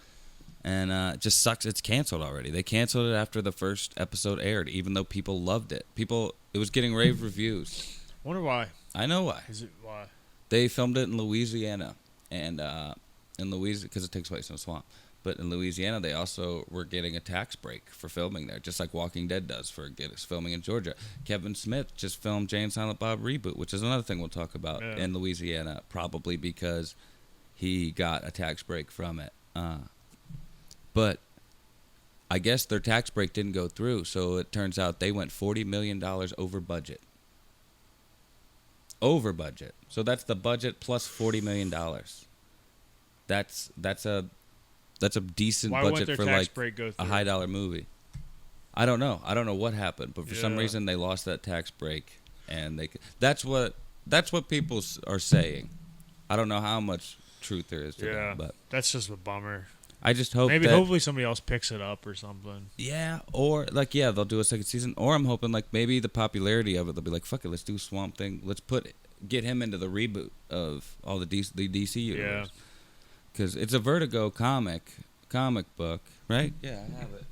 And it just sucks. It's canceled already. They canceled it after the first episode aired, even though people loved it. It was getting rave reviews. Wonder why. I know why. Is it why? They filmed it in Louisiana, and in Louisiana because it takes place in a swamp. But in Louisiana, they also were getting a tax break for filming there, just like Walking Dead does for filming in Georgia. Kevin Smith just filmed Jay and Silent Bob Reboot, which is another thing we'll talk about in Louisiana, probably because he got a tax break from it. But I guess their tax break didn't go through, so it turns out they went $40 million over budget. Over budget. So that's the budget plus $40 million. That's a decent budget for like a high dollar movie. I don't know what happened, but for some reason they lost that tax break, and that's what people are saying. I don't know how much truth there is to that, but that's just a bummer. I just hope hopefully somebody else picks it up or something. Yeah, or they'll do a second season, or I'm hoping like maybe the popularity of it, they'll be like, fuck it, let's do Swamp Thing, let's get him into the reboot of all the DC universe. Because it's a Vertigo comic book, right? Yeah, I have it.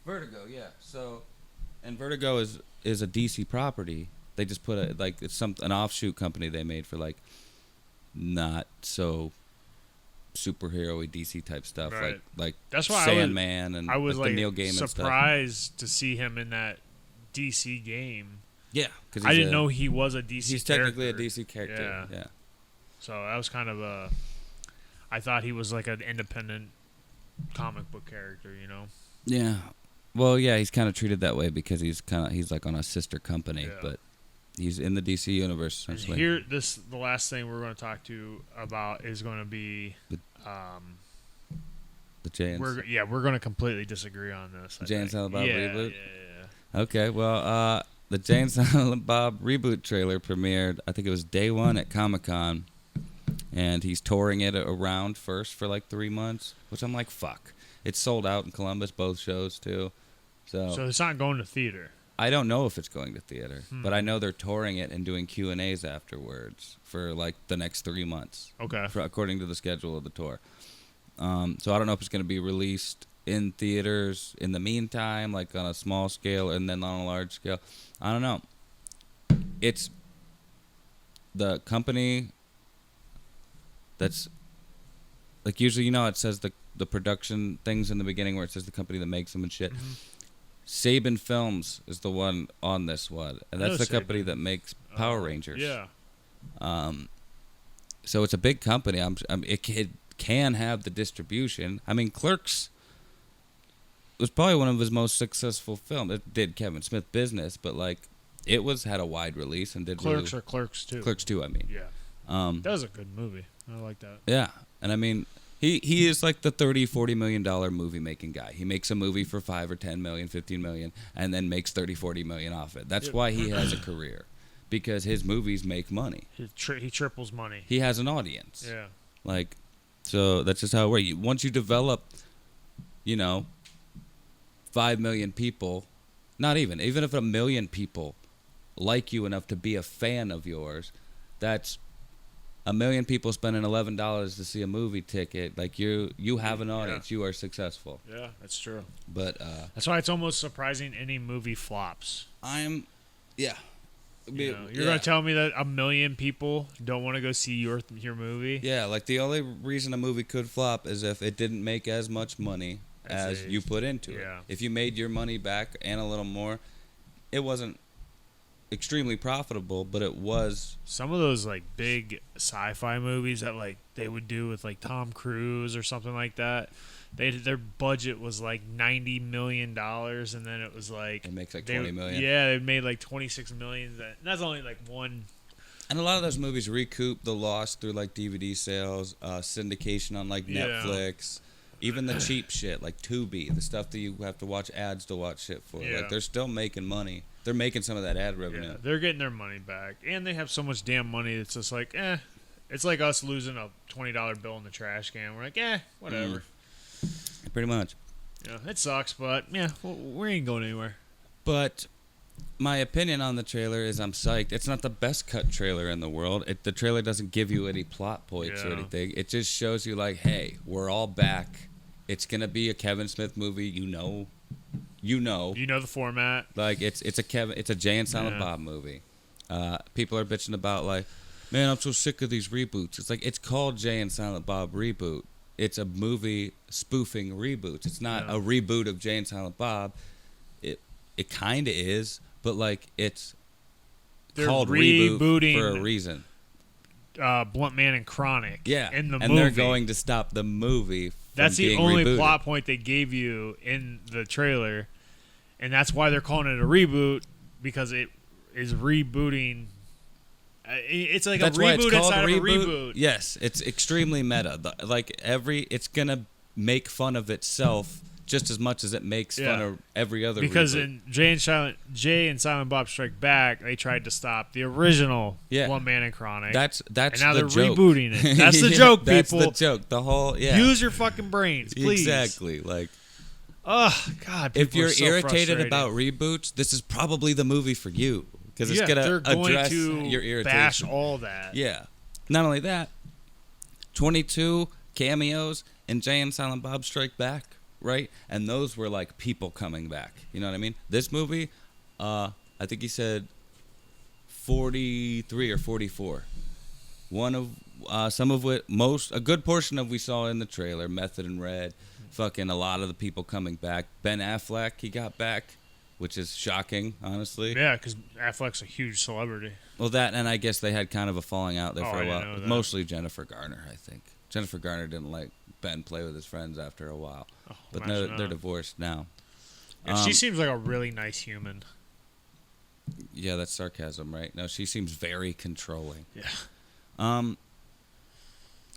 Vertigo, yeah. So, and Vertigo is a DC property. They just put it's an offshoot company they made for like not so superhero-y DC type stuff, right. like that's why Sandman and I was like the Neil Gaiman surprised stuff. to see him in that DC game. Yeah, because I didn't know he was a DC. He's technically a DC character. Yeah. So that was kind of I thought he was like an independent comic book character, you know. Yeah. Well, yeah, he's kind of treated that way because he's like on a sister company, but he's in the DC universe. Here, the last thing we're going to talk to about is going to be the Jay. We're going to completely disagree on this. Jay and Silent Bob Reboot. Yeah. Okay, well, the Jay and Silent Bob Reboot trailer premiered. I think it was day one at Comic-Con, and he's touring it around first for like 3 months, which I'm like, fuck. It's sold out in Columbus, both shows too. So it's not going to theater. I don't know if it's going to theater, but I know they're touring it and doing Q&As afterwards for like the next 3 months. Okay. According to the schedule of the tour. So I don't know if it's going to be released in theaters in the meantime, like on a small scale and then on a large scale. I don't know. It's the company that's like usually, it says the production things in the beginning where it says the company that makes them and shit. Mm-hmm. Saban Films is the one on this one, and that's the company that makes Power Rangers. Yeah. So it's a big company. It can have the distribution. I mean, Clerks was probably one of his most successful films. It did Kevin Smith business, but like it had a wide release and did Clerks or Clerks 2. Clerks 2, I mean. Yeah. That was a good movie. I like that. Yeah. And I mean, he is like the $30-40 million movie making guy. He makes a movie for $5 or $10 million, $15 million, and then makes $30-40 million off it. That's why he has a career, because his movies make money. He triples money. He has an audience. Yeah. Like, so that's just how it works. Once you develop, 5 million people, not even if 1 million people like you enough to be a fan of yours, that's 1 million people spending $11 to see a movie ticket. Like you have an audience. You are successful. Yeah, that's true. But that's why it's almost surprising any movie flops. Yeah. You're gonna tell me that 1 million people don't want to go see your movie? Yeah, like the only reason a movie could flop is if it didn't make as much money as you put into it. If you made your money back and a little more, it wasn't extremely profitable, but it was. Some of those like big sci-fi movies that like they would do with like Tom Cruise or something like that, their budget was like $90 million, and then it was like it makes like 20 million. Yeah, they made like 26 million. That's only like one. And a lot of those movies recoup the loss through like DVD sales, syndication on like Netflix, even the cheap shit like Tubi, the stuff that you have to watch ads to watch shit for. Yeah. Like they're still making money. They're making some of that ad revenue. Yeah, they're getting their money back, and they have so much damn money. It's just like, it's like us losing a $20 bill in the trash can. We're like, whatever. Pretty much. Yeah, it sucks, but yeah, we ain't going anywhere. But my opinion on the trailer is I'm psyched. It's not the best cut trailer in the world. The trailer doesn't give you any plot points or anything. It just shows you like, hey, we're all back. It's gonna be a Kevin Smith movie. You know the format. Like it's a Jay and Silent Bob movie. People are bitching about like, man, I'm so sick of these reboots. It's like it's called Jay and Silent Bob Reboot. It's a movie spoofing reboots. It's not a reboot of Jay and Silent Bob. It kind of is, but like they're called Reboot for a reason. Blunt Man and Chronic. Yeah, in the and movie. They're going to stop the movie. That's the only rebooted. plot point they gave you in the trailer, and that's why they're calling it a reboot, because it is rebooting. It's like that's a reboot inside of a reboot. Yes, it's extremely meta. It's gonna make fun of itself just as much as it makes fun of every other. Because reboot. in Jay and Silent Bob Strike Back, they tried to stop the original One Man and Chronic. That's and now the they're joke. rebooting it. That's the joke, people. That's the joke. The whole Use your fucking brains, please. Exactly. Like, oh God. If you're so irritated about reboots, this is probably the movie for you, because it's gonna address your irritation. Bash all that. Yeah. Not only that, 22 cameos in Jay and Silent Bob Strike Back. Right? And those were like people coming back. You know what I mean? This movie, I think he said 43 or 44. One of some of which, a good portion of we saw in the trailer, Method and Red, fucking a lot of the people coming back. Ben Affleck, he got back, which is shocking, honestly. Yeah, because Affleck's a huge celebrity. Well, that, and I guess they had kind of a falling out there for a while. Know mostly Jennifer Garner, I think. Jennifer Garner didn't like Ben play with his friends after a while. But they're divorced now. Yeah, she seems like a really nice human. Yeah, that's sarcasm, right? No, she seems very controlling. Yeah.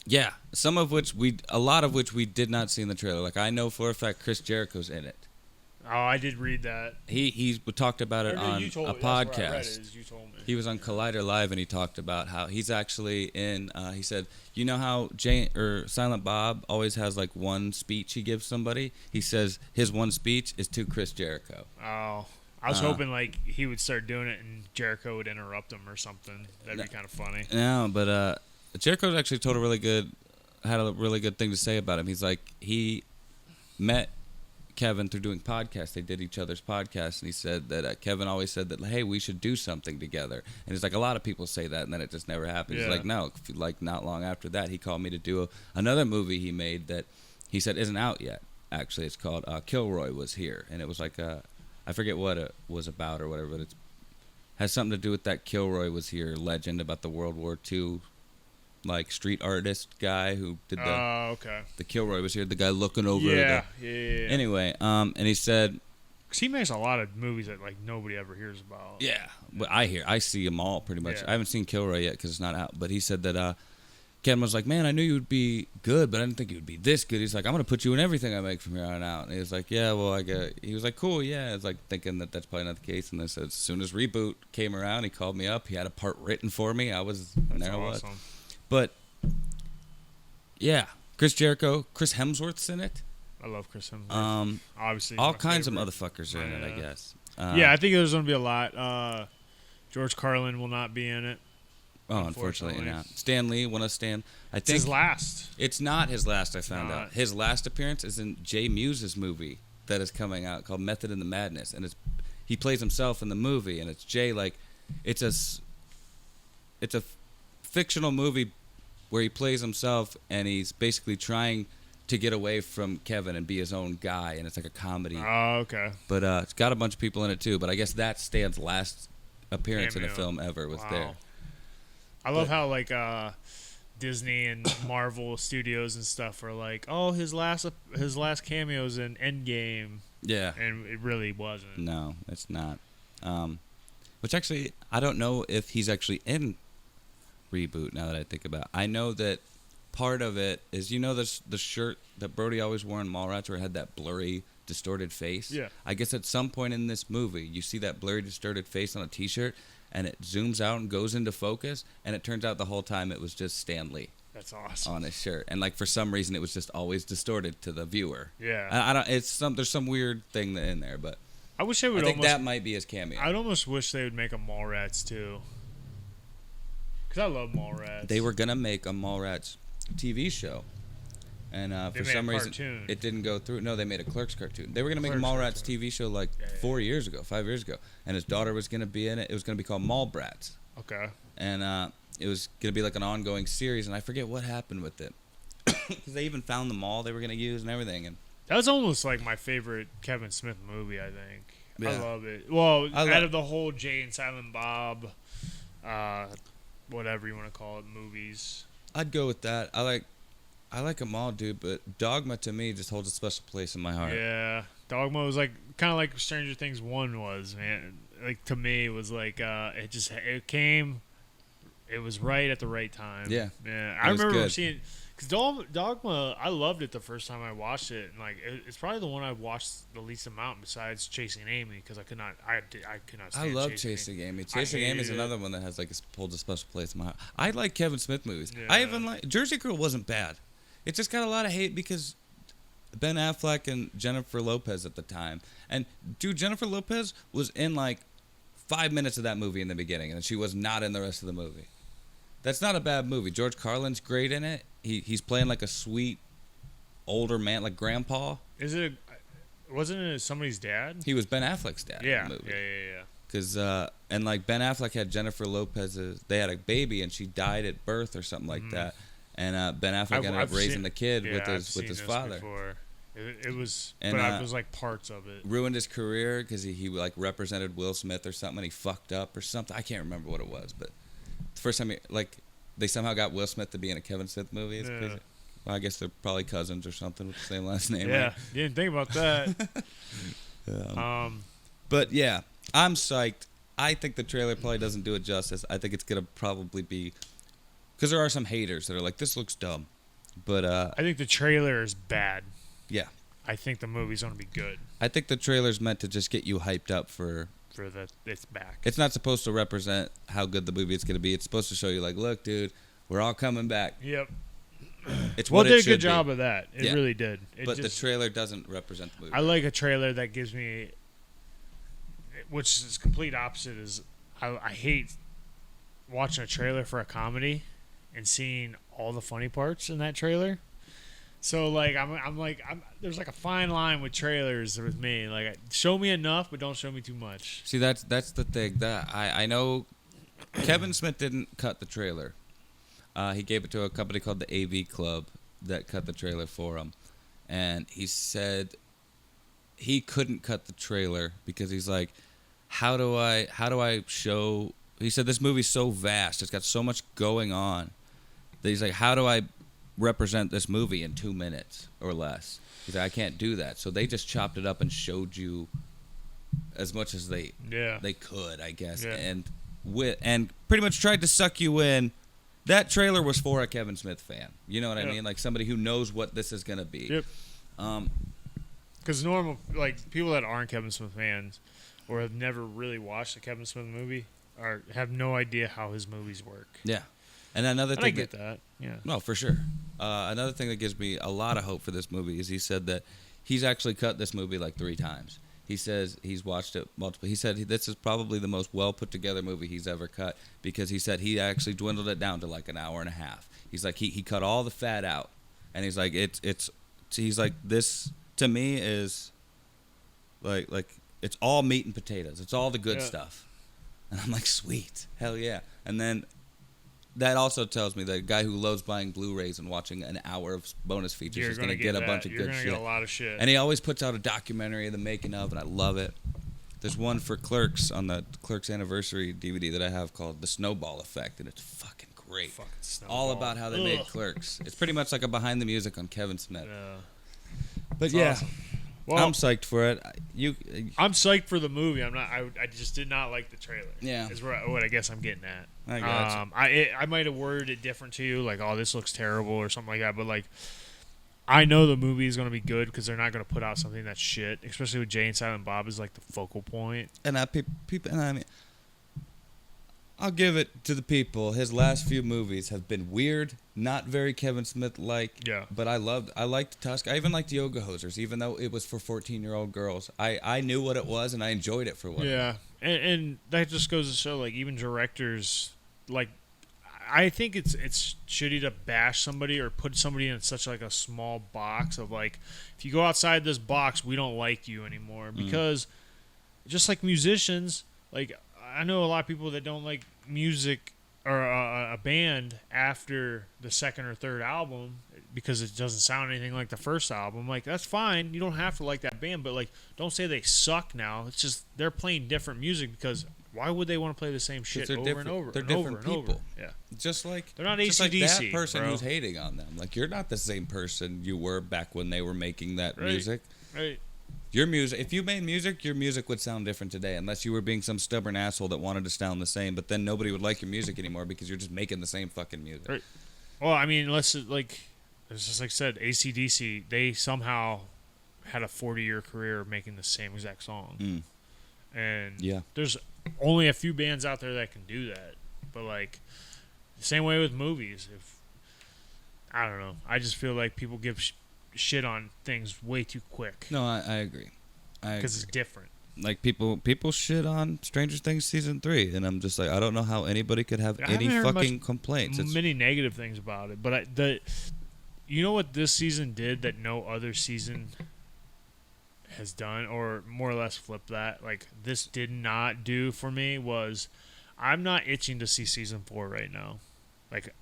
Yeah, a lot of which we did not see in the trailer. Like, I know for a fact Chris Jericho's in it. Oh, I did read that. He talked about it on a podcast. You told me. He was on Collider Live, and he talked about how he's actually in. He said, "You know how Silent Bob always has like one speech he gives somebody. He says his one speech is to Chris Jericho." Oh, I was hoping like he would start doing it, and Jericho would interrupt him or something. That'd be kind of funny. No, but Jericho's actually had a really good thing to say about him. He's like, he met Kevin through doing podcasts. They did each other's podcasts, and he said that Kevin always said that, hey, we should do something together. And it's like a lot of people say that, and then it just never happens. Yeah. He's like, no. Like not long after that, he called me to do another movie he made that he said isn't out yet. Actually, it's called Kilroy Was Here, and it was like I forget what it was about or whatever, but it has something to do with that Kilroy Was Here legend about the World War II like street artist guy who did okay. the Kilroy was here. The guy looking over. Yeah. Anyway, and he said, because he makes a lot of movies that like nobody ever hears about. yeah, but I see them all pretty much. Yeah. I haven't seen Kilroy yet because it's not out. But he said that Ken was like, man, I knew you would be good, but I didn't think you would be this good. He's like, I'm gonna put you in everything I make from here on out. And he was like, yeah, well, he was like, cool, yeah. It's like thinking that that's probably not the case. And then said, as soon as Reboot came around, he called me up. He had a part written for me. I was That's awesome. But yeah, Chris Hemsworth's in it. I love Chris Hemsworth. Obviously, all kinds of motherfuckers are in it, I Yeah. guess. Yeah, I think there's going to be a lot. George Carlin will not be in it. Oh, unfortunately not. Stan Lee, I think It's his last. It's not his last. I found out his last appearance is in Jay Muse's movie that is coming out called Method in the Madness, and he plays himself in the movie, and it's Jay it's a fictional movie where he plays himself, and he's basically trying to get away from Kevin and be his own guy, and it's like a comedy. Oh, okay. But it's got a bunch of people in it too. But I guess that's Stan's last appearance in a Cameo. film ever was there. I love how like Disney and Marvel Studios and stuff are like, oh, his last cameo's in Endgame. Yeah. And it really wasn't. No, it's not. Which actually, I don't know if he's actually in Reboot now that I think about it. I know that part of it is, the shirt that Brody always wore in Mallrats where it had that blurry, distorted face? Yeah. I guess at some point in this movie, you see that blurry, distorted face on a T-shirt, and it zooms out and goes into focus, and it turns out the whole time it was just Stan Lee. That's awesome. On his shirt, and like for some reason it was just always distorted to the viewer. Yeah. I don't. There's some weird thing in there, but I wish they would. I think that might be his cameo. I'd almost wish they would make a Mallrats too. Because I love Mallrats. They were gonna make a Mallrats TV show, and for some reason it didn't go through. No, they made a Clerks cartoon. They were gonna make a Mallrats TV show like 5 years ago, and his daughter was gonna be in it. It was gonna be called Mallbrats. Okay. And it was gonna be like an ongoing series, and I forget what happened with it. Because they even found the mall they were gonna use and everything, and that was almost like my favorite Kevin Smith movie. I think. Yeah. I love it. Well, out of the whole Jay and Silent Bob, whatever you want to call it, movies. I'd go with that. I like them all, dude, but Dogma to me just holds a special place in my heart. Yeah, Dogma was like kind of like Stranger Things 1 was, man. Like to me, it was like it came, it was right at the right time. Yeah, I remember seeing. Because Dogma, I loved it the first time I watched it, and like it's probably the one I've watched the least amount besides Chasing Amy, because I could not stand I love Chasing Amy. Chasing Amy is another one that has like holds a special place in my heart. I like Kevin Smith movies. Yeah. I even like Jersey Girl wasn't bad. It just got a lot of hate because Ben Affleck and Jennifer Lopez at the time, and dude, Jennifer Lopez was in like 5 minutes of that movie in the beginning, and she was not in the rest of the movie. That's not a bad movie. George Carlin's great in it. He's playing like a sweet older man, like grandpa. Wasn't it somebody's dad? He was Ben Affleck's dad in the movie. Yeah. Because and like Ben Affleck had Jennifer Lopez's. They had a baby and she died at birth or something like that. And Ben Affleck ended up raising the kid with his father. Before. It was, and, but it was like parts of it. Ruined his career because he like represented Will Smith or something. And he fucked up or something. I can't remember what it was, but the first time they somehow got Will Smith to be in a Kevin Smith movie. It's crazy. Well, I guess they're probably cousins or something with the same last name. Yeah, right? You didn't think about that. But yeah, I'm psyched. I think the trailer probably doesn't do it justice. I think it's gonna probably be because there are some haters that are like, "This looks dumb," but I think the trailer is bad. Yeah, I think the movie's gonna be good. I think the trailer's meant to just get you hyped up for it's back. It's not supposed to represent how good the movie is going to be. It's supposed to show you, like, look, dude, we're all coming back. Yep. It's well, what it did should a good job of that. It really did. But the trailer doesn't represent the movie. I like a trailer that gives me, which is complete opposite. Is I hate watching a trailer for a comedy and seeing all the funny parts in that trailer. So like I'm there's like a fine line with trailers with me. Like show me enough, but don't show me too much. See, that's the thing. That I know Kevin Smith didn't cut the trailer. He gave it to a company called the AV Club that cut the trailer for him, and he said he couldn't cut the trailer because he's like, how do I show? He said this movie's so vast, it's got so much going on, He's like, how do I represent this movie in 2 minutes or less? He's like, I can't do that. So they just chopped it up and showed you as much as they could, I guess, and pretty much tried to suck you in. That trailer was for a Kevin Smith fan. You know what I mean? Like somebody who knows what this is gonna be. Yep. Because normal, like people that aren't Kevin Smith fans or have never really watched a Kevin Smith movie have no idea how his movies work. Yeah. And another thing, I get that. Yeah. No, for sure. Another thing that gives me a lot of hope for this movie is he said that he's actually cut this movie like 3 times. He says he's watched it multiple. He said this is probably the most well put together movie he's ever cut because he said he actually dwindled it down to like an hour and a half. He's like he cut all the fat out, and he's like he's like this to me is like it's all meat and potatoes. It's all the good stuff, and I'm like sweet, hell yeah. And then that also tells me that a guy who loves buying Blu-rays and watching an hour of bonus features is going to get a bunch of good shit. You're going to get a lot of shit. And he always puts out a documentary of the making of, and I love it. There's one for Clerks on the Clerks anniversary DVD that I have called The Snowball Effect, and it's fucking great. Fucking Snowball. All about how they made Clerks. It's pretty much like a behind the music on Kevin Smith. But That's awesome. Well, I'm psyched for it. I'm psyched for the movie. I'm not. I just did not like the trailer. Yeah, is what I guess I'm getting at. I gotcha. I might have worded it different to you, like, oh, this looks terrible or something like that. But like, I know the movie is going to be good because they're not going to put out something that's shit. Especially with Jay and Silent Bob is like the focal point. And people, and I mean, I'll give it to the people. His last few movies have been weird, not very Kevin Smith-like. Yeah. But I liked Tusk. I even liked Yoga Hosers, even though it was for 14-year-old girls. I knew what it was, and I enjoyed it for what it was. Yeah. And that just goes to show, like, even directors, like, I think it's shitty to bash somebody or put somebody in such, like, a small box of, like, if you go outside this box, we don't like you anymore. Because just like musicians, like, I know a lot of people that don't like music or a band after the second or third album because it doesn't sound anything like the first album. Like, that's fine. You don't have to like that band, but like, don't say they suck now. It's just they're playing different music because why would they want to play the same shit over and over? They're and different over people. And over? Yeah, just like they're not just AC/DC, like that person bro. who's hating on them. Like, you're not the same person you were back when they were making that music. Right. Your music, if you made music, your music would sound different today, unless you were being some stubborn asshole that wanted to sound the same. But then nobody would like your music anymore because you're just making the same fucking music. Right. Well, I mean, it's just like I said, AC/DC, they somehow had a 40-year career making the same exact song. And there's only a few bands out there that can do that. But like, the same way with movies. I don't know. I just feel like people give shit on things way too quick. No, I agree. Because it's different. Like, people shit on Stranger Things season 3, and I'm just like, I don't know how anybody could have any fucking complaints. Many negative things about it, but you know what this season did that no other season has done, or more or less flip that. Like, this did not do for me was, I'm not itching to see season 4 right now. Like,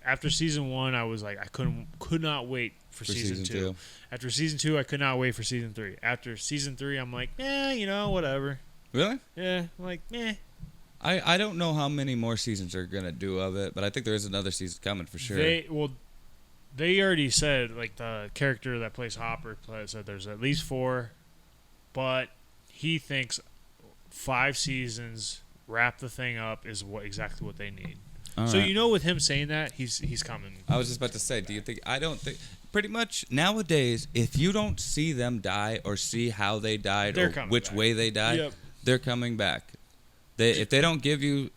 after season 1, I was like, I could not wait for season 2. After season 2, I could not wait for season 3. After season 3, I'm like, whatever. Really? Yeah, I'm like, I don't know how many more seasons they're gonna do of it, but I think there is another season coming for sure. They already said, like, the character that plays Hopper said there's at least 4, but he thinks 5 seasons, wrap the thing up, is exactly what they need. So with him saying that, he's coming. I was just about to say, I don't think pretty much nowadays, if you don't see them die or see how they died or which way they died, they're coming back. If they don't give you,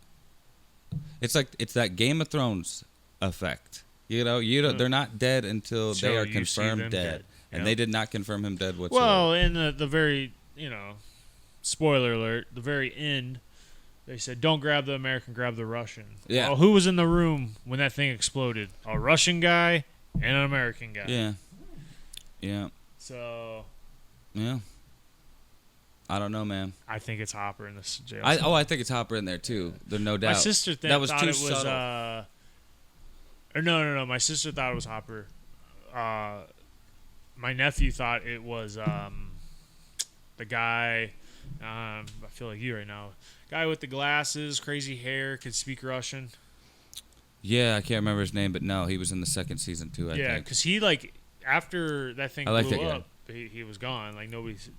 it's that Game of Thrones effect. They're not dead until they are confirmed dead. And they did not confirm him dead whatsoever. Well, in the very, spoiler alert, the very end, they said, don't grab the American, grab the Russian. Yeah. Well, who was in the room when that thing exploded? A Russian guy and an American guy. Yeah. Yeah. So. Yeah. I don't know, man. I think it's Hopper in this jail. I think it's Hopper in there, too. There's no doubt. My sister that was thought too it was, subtle. No. My sister thought it was Hopper. My nephew thought it was the guy. I feel like you right now. Guy with the glasses, crazy hair, could speak Russian. Yeah, I can't remember his name, but no, he was in the second season too. I Yeah, think. because he after that thing I like blew that guy. up, he was gone. Like nobody's.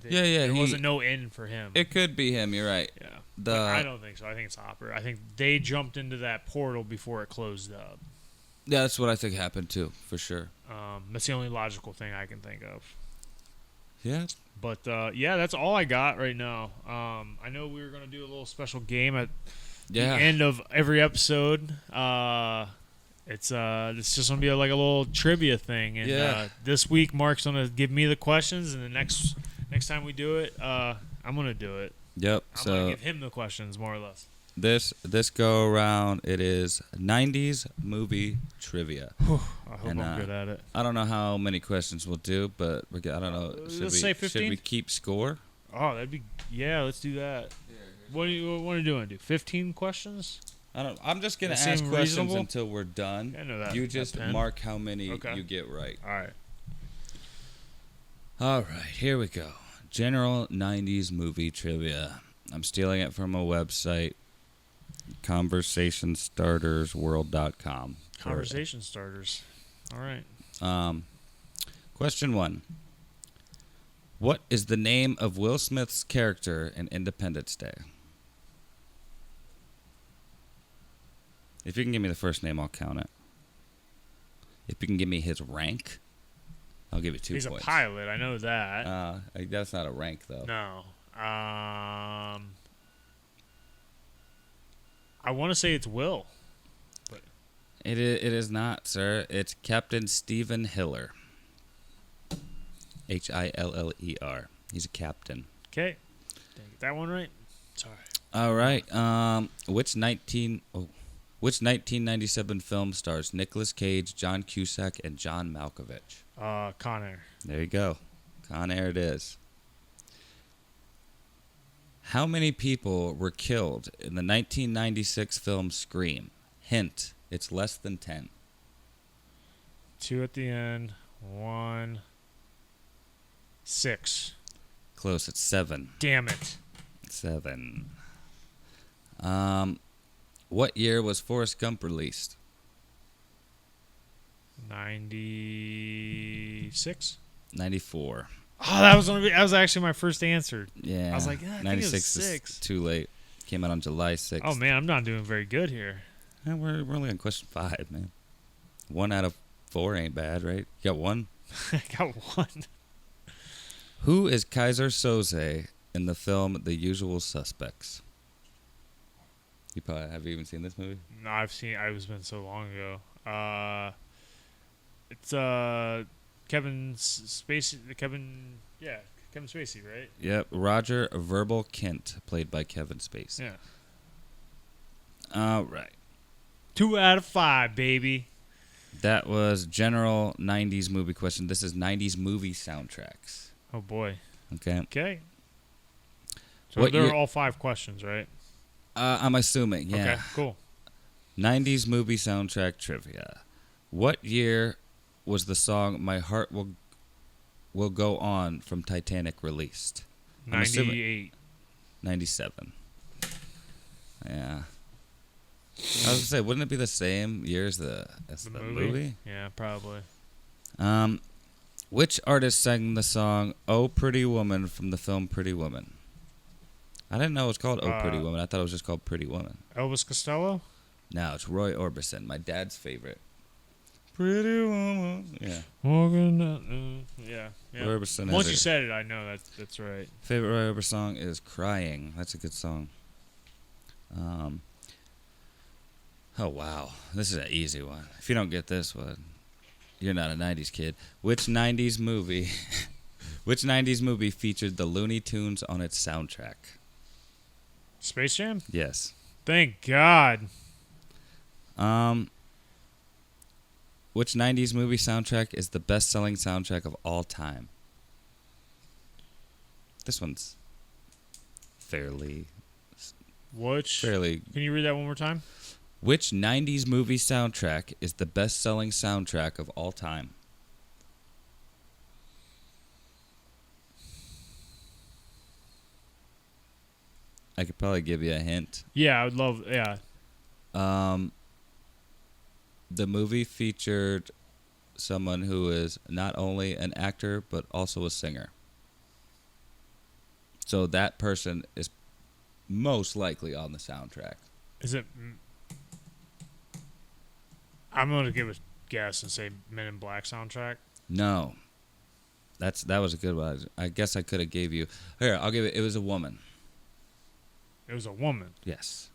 Yeah, There wasn't no end for him. It could be him. You're right. Yeah, but I don't think so. I think it's Hopper. I think they jumped into that portal before it closed up. Yeah, that's what I think happened too, for sure. That's the only logical thing I can think of. Yeah. But yeah, that's all I got right now. I know we were gonna do a little special game at the end of every episode. It's just gonna be like a little trivia thing, and this week Mark's gonna give me the questions, and the next time we do it, I'm gonna do it. Yep. I'm gonna give him the questions, more or less. This go around, it is 90s movie trivia. I hope I'm good at it. I don't know how many questions we'll do, but I don't know. Let's say 15. Should we keep score? Oh, let's do that. What do you want to do? 15 questions? I'm just gonna ask questions reasonable? Until we're done. I know that. You just mark how many you get right. All right, here we go. General 90s movie trivia. I'm stealing it from a website, conversationstartersworld.com. Conversation starters. All right. Question 1. What is the name of Will Smith's character in Independence Day? If you can give me the first name, I'll count it. If you can give me his rank, I'll give you 2 points. He's a pilot. I know that. That's not a rank, though. No. I want to say it's Will. But It is not, sir. It's Captain Stephen Hiller. Hiller. He's a captain. Okay. Did I get that one right? Sorry. All right. Which 1997 film stars Nicolas Cage, John Cusack, and John Malkovich? Con Air. There you go. Con Air it is. How many people were killed in the 1996 film Scream? Hint, it's less than 10. 2 at the end. 1. 6. Close, it's 7. Damn it. 7. What year was Forrest Gump released? 96. 94. Oh, that was actually my first answer. Yeah. I was like, I 96 think it was 6. Is too late. Came out on July 6th. Oh man, I'm not doing very good here. Yeah, we're only on question 5, man. 1 out of 4 ain't bad, right? You got 1? I got 1. Who is Kaiser Soze in the film The Usual Suspects? Have you even seen this movie? No, I've seen. It was been so long ago. It's Kevin Spacey. Kevin Spacey, right? Yep, Roger Verbal Kent, played by Kevin Spacey. Yeah. All right. 2 out of 5, baby. That was general 90s movie question. This is 90s movie soundtracks. Oh boy. Okay. Okay. So they're all 5 questions, right? I'm assuming, yeah. Okay, cool. 90s movie soundtrack trivia. What year was the song "My Heart Will Go On" from Titanic released? 98. 97. Yeah. I was gonna say, wouldn't it be the same year as the movie? Yeah, probably. Which artist sang the song "Oh Pretty Woman" from the film Pretty Woman? I didn't know it was called "Oh Pretty Woman." I thought it was just called Pretty Woman. Elvis Costello? No, it's Roy Orbison, my dad's favorite. Pretty Woman. Yeah. Yeah. Roy Orbison. Once you said it, I know that's right. Favorite Roy Orbison song is "Crying." That's a good song. Oh wow, this is an easy one. If you don't get this one, you're not a 90s kid. Which 90s movie featured the Looney Tunes on its soundtrack? Space Jam? Yes. Thank God. Which 90s movie soundtrack is the best-selling soundtrack of all time? This one's fairly. Can you read that one more time? Which 90s movie soundtrack is the best-selling soundtrack of all time? I could probably give you a hint. Yeah, I would love. Yeah. the movie featured someone who is not only an actor but also a singer. So that person is most likely on the soundtrack. Is it? I'm going to give a guess and say Men in Black soundtrack. No. That was a good one. I guess I could have gave you... Here, I'll give it... It was a woman. It was a woman. Yes.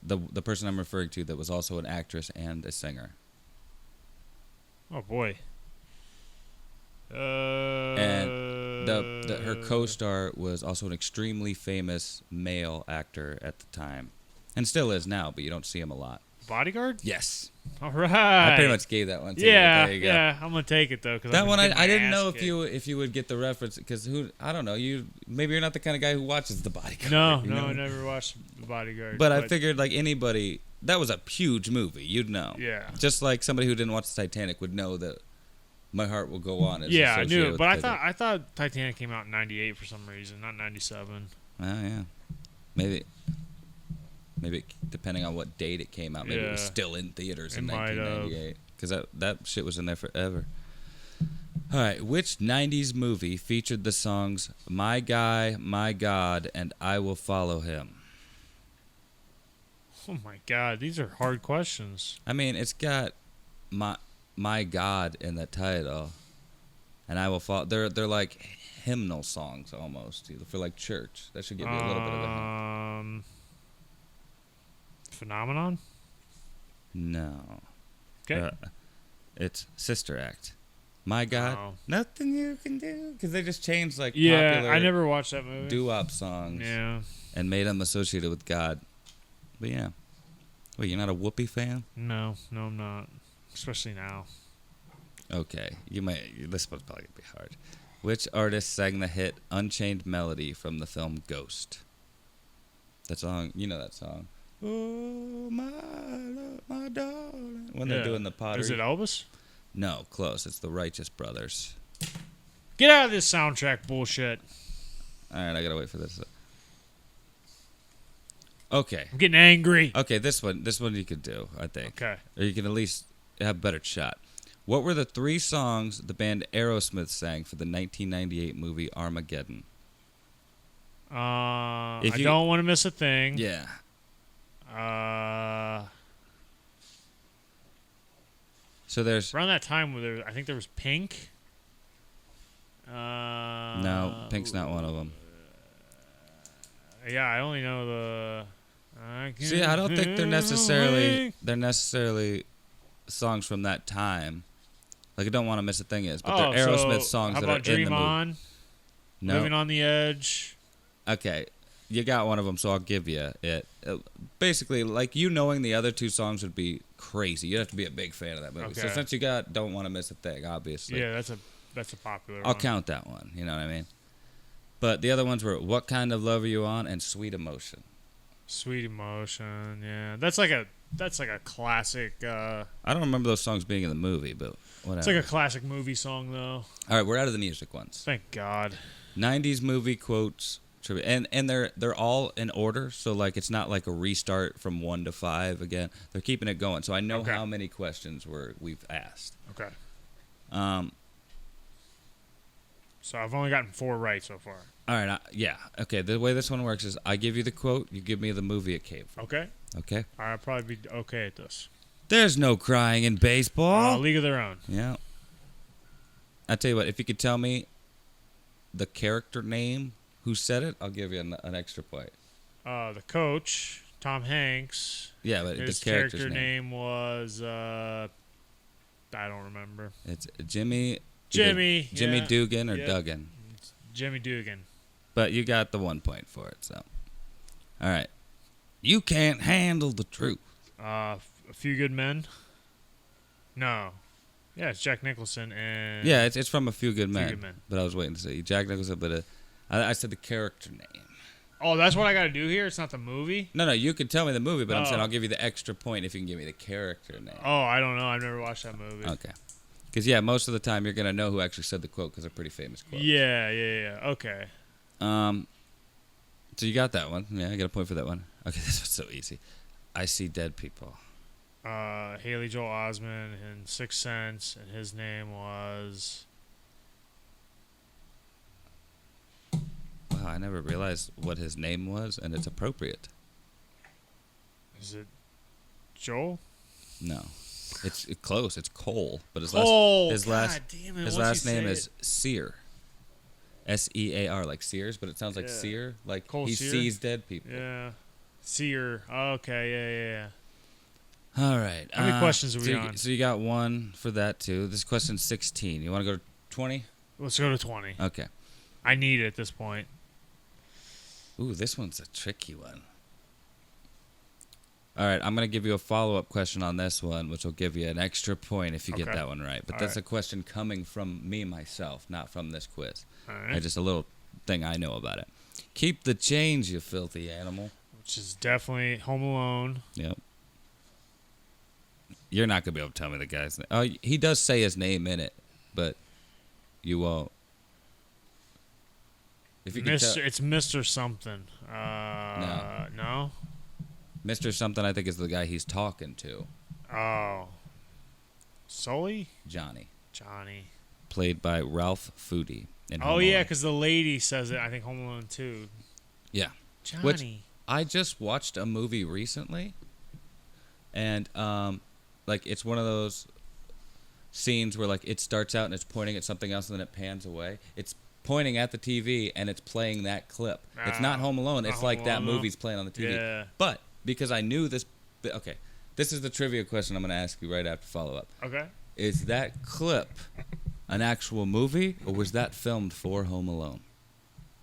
The person I'm referring to that was also an actress and a singer. Oh, boy. And her co-star was also an extremely famous male actor at the time. And still is now, but you don't see him a lot. Bodyguard? Yes. All right. I pretty much gave that one to yeah, you. There you go. Yeah, I'm going to take it, though. That one, I didn't know if you would get the reference, because I don't know, maybe you're not the kind of guy who watches The Bodyguard. No, I never watched The Bodyguard. But I figured, like, anybody, that was a huge movie, you'd know. Yeah. Just like somebody who didn't watch Titanic would know that My Heart Will Go On. Yeah, I knew, but I thought Titanic came out in '98 for some reason, not '97. Oh yeah, maybe depending on what date it came out, maybe it was still in theaters in 1998 because that shit was in there forever. All right, which '90s movie featured the songs "My Guy, My God" and "I Will Follow Him"? Oh my God, these are hard questions. I mean, it's got my God in the title, and I will follow. They're like hymnal songs almost for like church. That should give you a little bit of a hint. Phenomenon? No. Okay. It's Sister Act. My God, nothing you can do, because they just changed like popular I never watched that movie. Doo-wop songs. Yeah. And made them associated with God. But yeah. Wait, you're not a Whoopi fan? No, I'm not. Especially now. Okay, this one's probably gonna be hard. Which artist sang the hit "Unchained Melody" from the film Ghost? That song, you know that song. Oh my love, my darling. When they're doing the pottery. Is it Elvis? No, close. It's the Righteous Brothers. Get out of this soundtrack bullshit. All right, I gotta wait for this. Okay. I'm getting angry. Okay, this one you could do, I think. Okay. Or you can at least have a better shot. What were the 3 songs the band Aerosmith sang for the 1998 movie Armageddon? I don't want to miss a thing. Yeah. So there's around that time where I think there was Pink. No, Pink's not one of them. Yeah, I only know the. See, I don't think they're necessarily songs from that time. Like, I don't want to miss a thing but they're Aerosmith songs that are in the movie. Dream On? No. Living on the Edge. Okay, you got one of them, so I'll give you it. Basically, like, you knowing the other 2 songs would be crazy. You'd have to be a big fan of that movie. Okay. So since you got Don't Want to Miss a Thing, obviously. Yeah, that's a popular one. I'll count that one, you know what I mean? But the other ones were What Kind of Love Are You On and Sweet Emotion. Sweet Emotion, yeah. That's like a classic. I don't remember those songs being in the movie, but whatever. It's like a classic movie song, though. All right, we're out of the music ones. Thank God. 90s movie quotes, trivia, and they're all in order, so like it's not like a restart from 1 to 5 again. They're keeping it going, so I know how many questions we've asked. Okay. So I've only gotten 4 right so far. All right, yeah. Okay, the way this one works is I give you the quote, you give me the movie it came from. Okay. Okay? I'll probably be okay at this. There's no crying in baseball. League of Their Own. Yeah. I tell you what, if you could tell me the character name who said it, I'll give you an extra point. The coach, Tom Hanks. Yeah, but his the character's character name was I don't remember. It's Jimmy yeah. Dugan or Duggan. It's Jimmy Dugan. But you got the 1 point for it, so. All right. You can't handle the truth. A Few Good Men. No. Yeah, it's Jack Nicholson and. Yeah, it's from A Few Good Men. Few Good Men. But I was waiting to say Jack Nicholson, but I said the character name. Oh, that's what I got to do here? It's not the movie? No, you can tell me the movie, but I'm saying I'll give you the extra point if you can give me the character name. Oh, I don't know. I've never watched that movie. Okay. Because, yeah, most of the time you're going to know who actually said the quote because they're pretty famous quotes. Yeah. Okay. So you got that one. Yeah, I got a point for that one. Okay, this was so easy. I see dead people. Haley Joel Osment in Sixth Sense, and his name was. Wow, I never realized what his name was, and it's appropriate. Is it Joel? No, it's close. It's Cole, but his last name is Sear. Sear, like Sears, but it sounds like Sear, like Cole he Sear? sees dead people. Yeah. Sear. Okay, yeah. All right. How many questions are we on? So you got one for that too. This is question 16. You want to go to 20? Let's go to 20. Okay. I need it at this point. Ooh, this one's a tricky one. All right, I'm going to give you a follow-up question on this one, which will give you an extra point if you get that one right. But that's a question coming from me, myself, not from this quiz. All right. Just a little thing I know about it. Keep the change, you filthy animal. Which is definitely Home Alone. Yep. You're not going to be able to tell me the guy's name. Oh, he does say his name in it, but you won't. If you can tell, It's Mr. Something. No? Mr. Something, I think, is the guy he's talking to. Oh. Sully? Johnny. Played by Ralph Foodie. Oh, yeah, because the lady says it, I think, Home Alone 2. Yeah. Johnny. Which I just watched a movie recently, and, like, it's one of those scenes where, like, it starts out and it's pointing at something else and then it pans away. It's pointing at the TV and it's playing that clip. It's not Home Alone. It's like that movie's playing on the TV. Yeah. But because I knew this... Okay. This is the trivia question I'm going to ask you right after follow-up. Okay. Is that clip an actual movie, or was that filmed for Home Alone?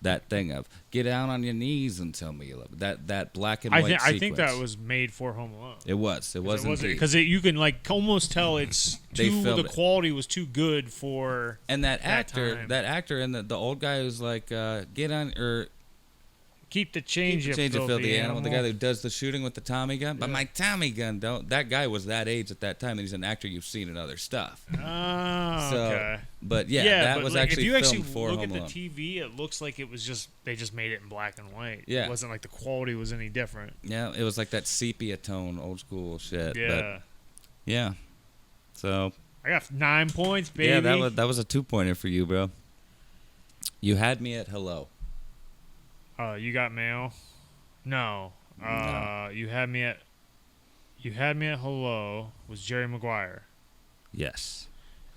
That thing of get down on your knees and tell me you love it. That black and white sequence. I think that was made for Home Alone. It was indeed. Because you can like almost tell it's the quality was too good for. And that actor and the old guy who's like get on or keep the change, you filthy animal. The guy who does the shooting with the Tommy gun. But my Tommy gun don't. That guy was that age at that time, and he's an actor you've seen in other stuff. Oh, okay. But that was actually filmed for Home Alone. If you actually look at the TV, it looks like it was they just made it in black and white. Yeah. It wasn't like the quality was any different. Yeah, it was like that sepia tone, old school shit. Yeah. But, yeah. So. I got 9 points, baby. Yeah, that was a 2-pointer for you, bro. You had me at hello. You got mail? No. No. You had me at hello was Jerry Maguire. Yes.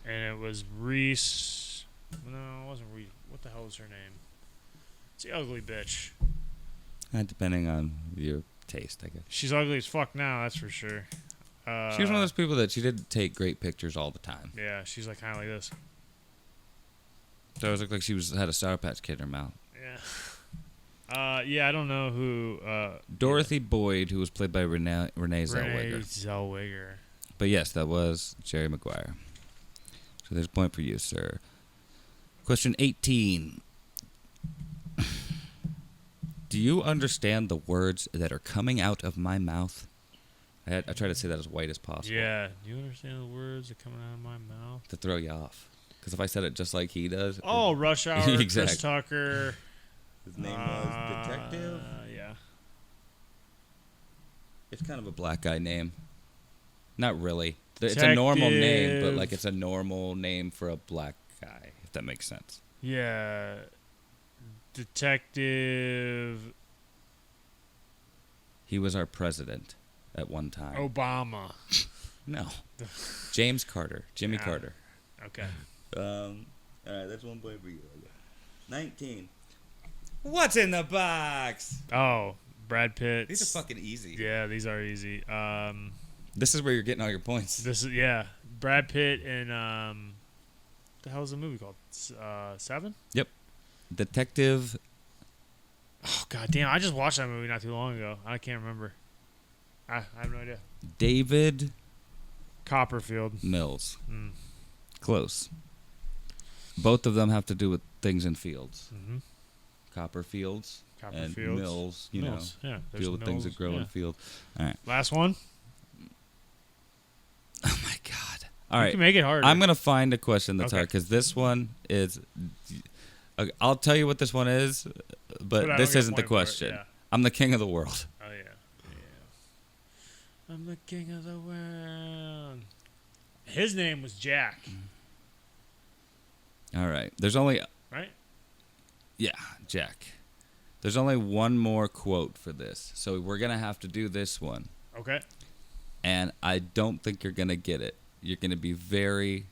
And it was Reese. No, it wasn't Reese. What the hell was her name? It's the ugly bitch. Depending on your taste, I guess. She's ugly as fuck now, that's for sure. She was one of those people that she did take great pictures all the time. Yeah, she's like kind of like this. So it looked like she had a Sour Patch Kid in her mouth. Yeah. I don't know who. Dorothy Boyd, who was played by Renee Zellweger. Zellweger. But yes, that was Jerry Maguire. So there's a point for you, sir. Question 18. Do you understand the words that are coming out of my mouth? I try to say that as white as possible. Yeah. Do you understand the words that are coming out of my mouth? To throw you off. Because if I said it just like he does. Oh, Rush Hour, exactly. Chris Tucker. His name was Detective. Yeah. It's kind of a black guy name. Not really. It's a normal name, but like it's a normal name for a black guy, if that makes sense. Yeah. Detective. He was our president at one time. Obama. No. James Carter. Jimmy Carter. Okay. All right, that's 1 point for you. 19. What's in the box? Oh, Brad Pitt. These are fucking easy. Yeah, these are easy. This is where you're getting all your points. Brad Pitt and the hell is the movie called? 7? Yep. Detective. Oh god damn! I just watched that movie not too long ago. I can't remember. I have no idea. David Copperfield. Mills. Mm. Close. Both of them have to do with things in fields. Mm-hmm. Copperfields and mills, mills. Yeah, deal with things that grow in fields. All right. Last one. Oh, my God. All right. You can make it harder. I'm going to find a question that's hard because this one is... I'll tell you what this one is, but this isn't the question. I'm the king of the world. Oh, yeah. I'm the king of the world. His name was Jack. All right. There's only... Right? Yeah, Jack. There's only one more quote for this, so we're going to have to do this one. Okay. And I don't think you're going to get it. You're going to be very...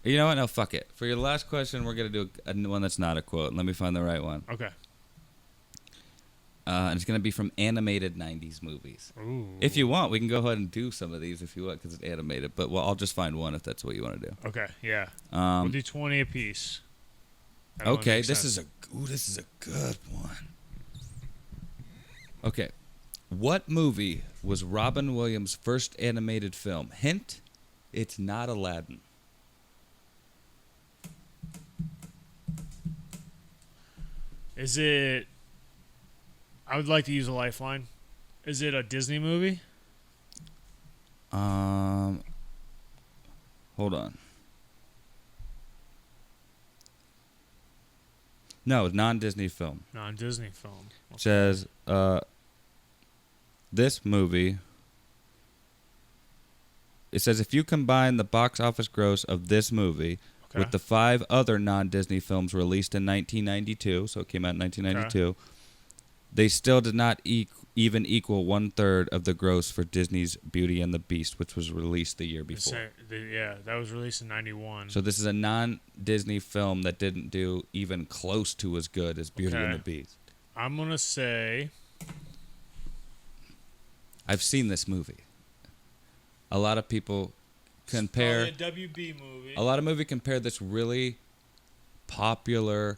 You know what? No, fuck it. For your last question, we're going to do one that's not a quote. Let me find the right one. Okay. And it's going to be from animated 90s movies. Ooh. If you want, we can go ahead and do some of these if you want, because it's animated. But I'll just find one if that's what you want to do. Okay, yeah. We'll do 20 apiece. Okay, this is a good one. Okay. What movie was Robin Williams' first animated film? Hint, it's not Aladdin. Is it... I would like to use a lifeline. Is it a Disney movie? Hold on. No, non-Disney film. Non-Disney film. Okay. It says, this movie... It says, if you combine the box office gross of this movie with the 5 other non-Disney films released in 1992, so it came out in 1992, they still did not even equal 1/3 of the gross for Disney's Beauty and the Beast, which was released the year before. Yeah, that was released in 91. So this is a non-Disney film that didn't do even close to as good as Beauty and the Beast. I'm going to say... I've seen this movie. A lot of people compare... It's probably a WB movie. A lot of movies compare this really popular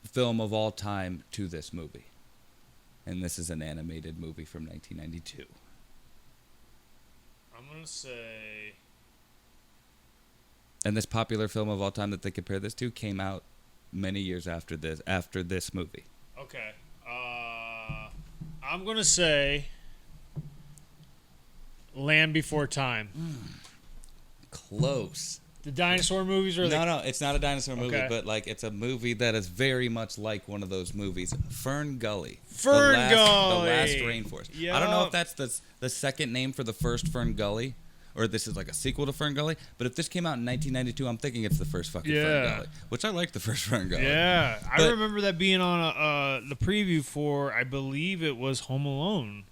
film of all time to this movie. And this is an animated movie from 1992. I'm going to say... And this popular film of all time that they compare this to came out many years after this movie. Okay. I'm going to say Land Before Time. Close. The dinosaur movies are No, it's not a dinosaur movie, but like it's a movie that is very much like one of those movies. Fern Gully. The Last Rainforest. Yep. I don't know if that's the second name for the first Fern Gully, or this is like a sequel to Fern Gully. But if this came out in 1992, I'm thinking it's the first fucking Fern Gully, which I like the first Fern Gully. Yeah, I remember that being on the preview for, I believe it was Home Alone.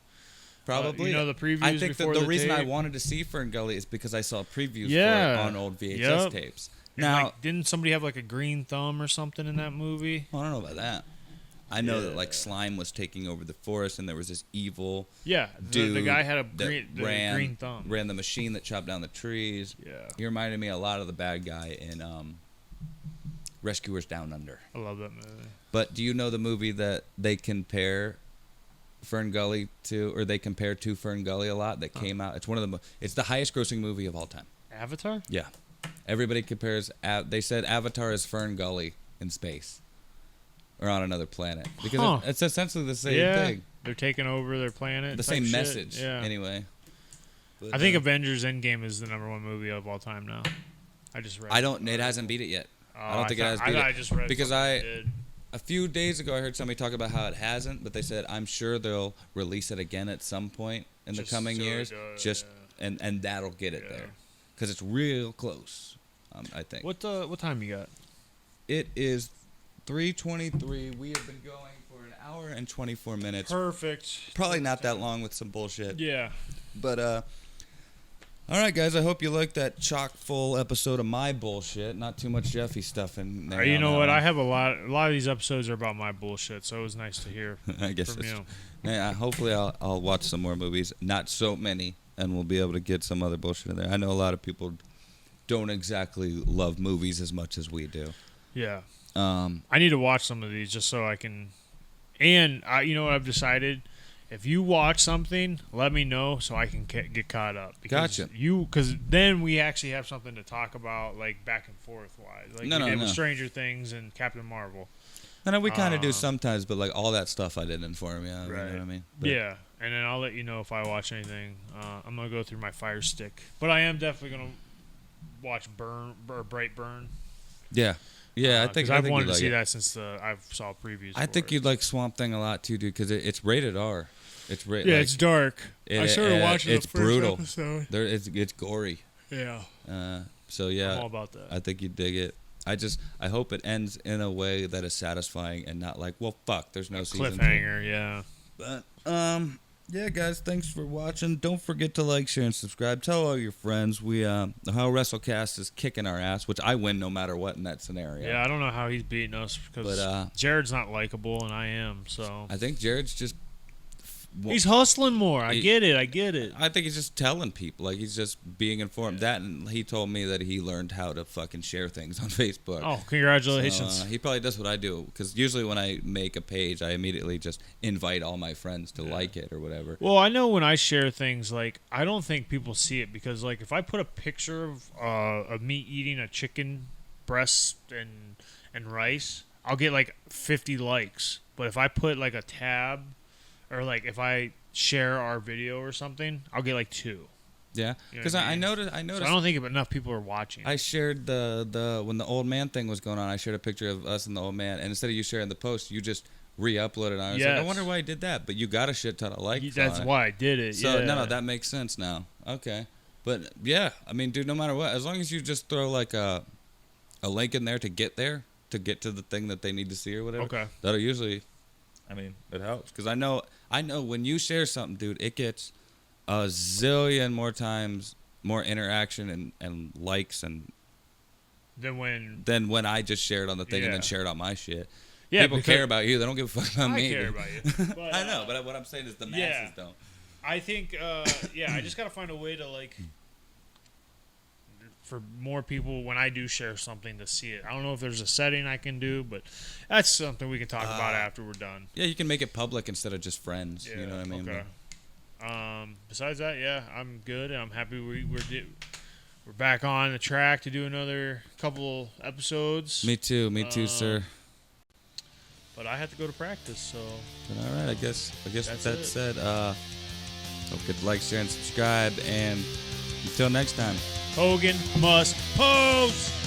Probably. The previews. I think before the reason tape. I wanted to see Fern Gully is because I saw previews for it on old VHS tapes. Now, didn't somebody have like a green thumb or something in that movie? I don't know about that. I know that like slime was taking over the forest, and there was this evil dude. The guy had a green thumb. Ran the machine that chopped down the trees. Yeah, he reminded me a lot of the bad guy in Rescuers Down Under. I love that movie. But do you know the movie that they compare Fern Gully to, or they compare to Fern Gully a lot? That came out. It's one of the. It's the highest grossing movie of all time. Avatar. Yeah, everybody compares. They said Avatar is Fern Gully in space, or on another planet, because it's essentially the same thing. They're taking over their planet. The same message. Yeah. Anyway, but, I think Avengers Endgame is the #1 movie of all time now. I just read. It hasn't beat it yet. I don't think it has beat it. I just read because a few days ago, I heard somebody talk about how it hasn't, but they said, I'm sure they'll release it again at some point in the coming years, and that'll get it there. Because it's real close, I think. What time you got? It is 3:23. We have been going for an hour and 24 minutes. Perfect. Probably not that long with some bullshit. Yeah. But, all right, guys. I hope you liked that chock-full episode of my bullshit. Not too much Jeffy stuff in there. You know what? I have a lot of these episodes are about my bullshit, so it was nice to hear I guess from you. Yeah, hopefully I'll watch some more movies. Not so many, and we'll be able to get some other bullshit in there. I know a lot of people don't exactly love movies as much as we do. Yeah. I need to watch some of these just so I can. And you know what I've decided? If you watch something, let me know so I can get caught up. Gotcha. Because then we actually have something to talk about, like back and forth wise, like we did with Stranger Things and Captain Marvel. And we kind of do sometimes, but like all that stuff I didn't inform you. Right. You know what I mean? But, yeah, and then I'll let you know if I watch anything. I'm gonna go through my Fire Stick, but I am definitely gonna watch Brightburn. Yeah. Yeah, I think I've you'd wanted to like see it. that since I've saw previews. I for think it. you'd like Swamp Thing a lot too, dude, because it's rated R. It's Yeah, it's dark. I started watching it's the first brutal. episode. It's gory. Yeah. So yeah, I'm all about that. I think you dig it. I hope it ends in a way that is satisfying and not like, well, fuck, there's no season 2. Cliffhanger, yeah. But yeah, guys, thanks for watching. Don't forget to like, share, and subscribe. Tell all your friends. The How WrestleCast is kicking our ass, which I win no matter what in that scenario. Yeah, I don't know how he's beating us because Jared's not likable and I am. So I think Jared's just. He's hustling more. I get it. I think he's just telling people, like he's just being informed. That, and he told me that he learned how to fucking share things on Facebook. Oh, congratulations! So, he probably does what I do, because usually when I make a page, I immediately just invite all my friends to like it or whatever. Well, I know when I share things, like I don't think people see it because, like, if I put a picture of me eating a chicken breast and rice, I'll get like 50 likes. But if I put like a tab, or like if I share our video or something, I'll get like 2. Yeah, because I noticed. So I don't think enough people are watching. I shared the when the old man thing was going on. I shared a picture of us and the old man, and instead of you sharing the post, you just re-uploaded. I was like, I wonder why I did that, but you got a shit ton of likes. That's why I did it. So yeah. no, that makes sense now. Okay, but yeah, I mean, dude, no matter what, as long as you just throw like a link in there to get to the thing that they need to see or whatever. Okay, that'll usually. I mean, it helps because I know when you share something, dude, it gets a zillion more times more interaction and likes than when I just shared on the thing and then shared on my shit. Yeah, people care about you. They don't give a fuck about me. I care about you. But, I know, but what I'm saying is the masses don't. I think, I just gotta find a way to like. For more people when I do share something to see it. I don't know if there's a setting I can do, but that's something we can talk about after we're done. Yeah, you can make it public instead of just friends. Yeah, you know what I mean? Okay. Besides that, yeah, I'm good. I'm happy we're back on the track to do another couple episodes. Me too, sir. But I have to go to practice, so. But all right, I guess with that said, don't forget to like, share, and subscribe, and until next time. Hogan must pose!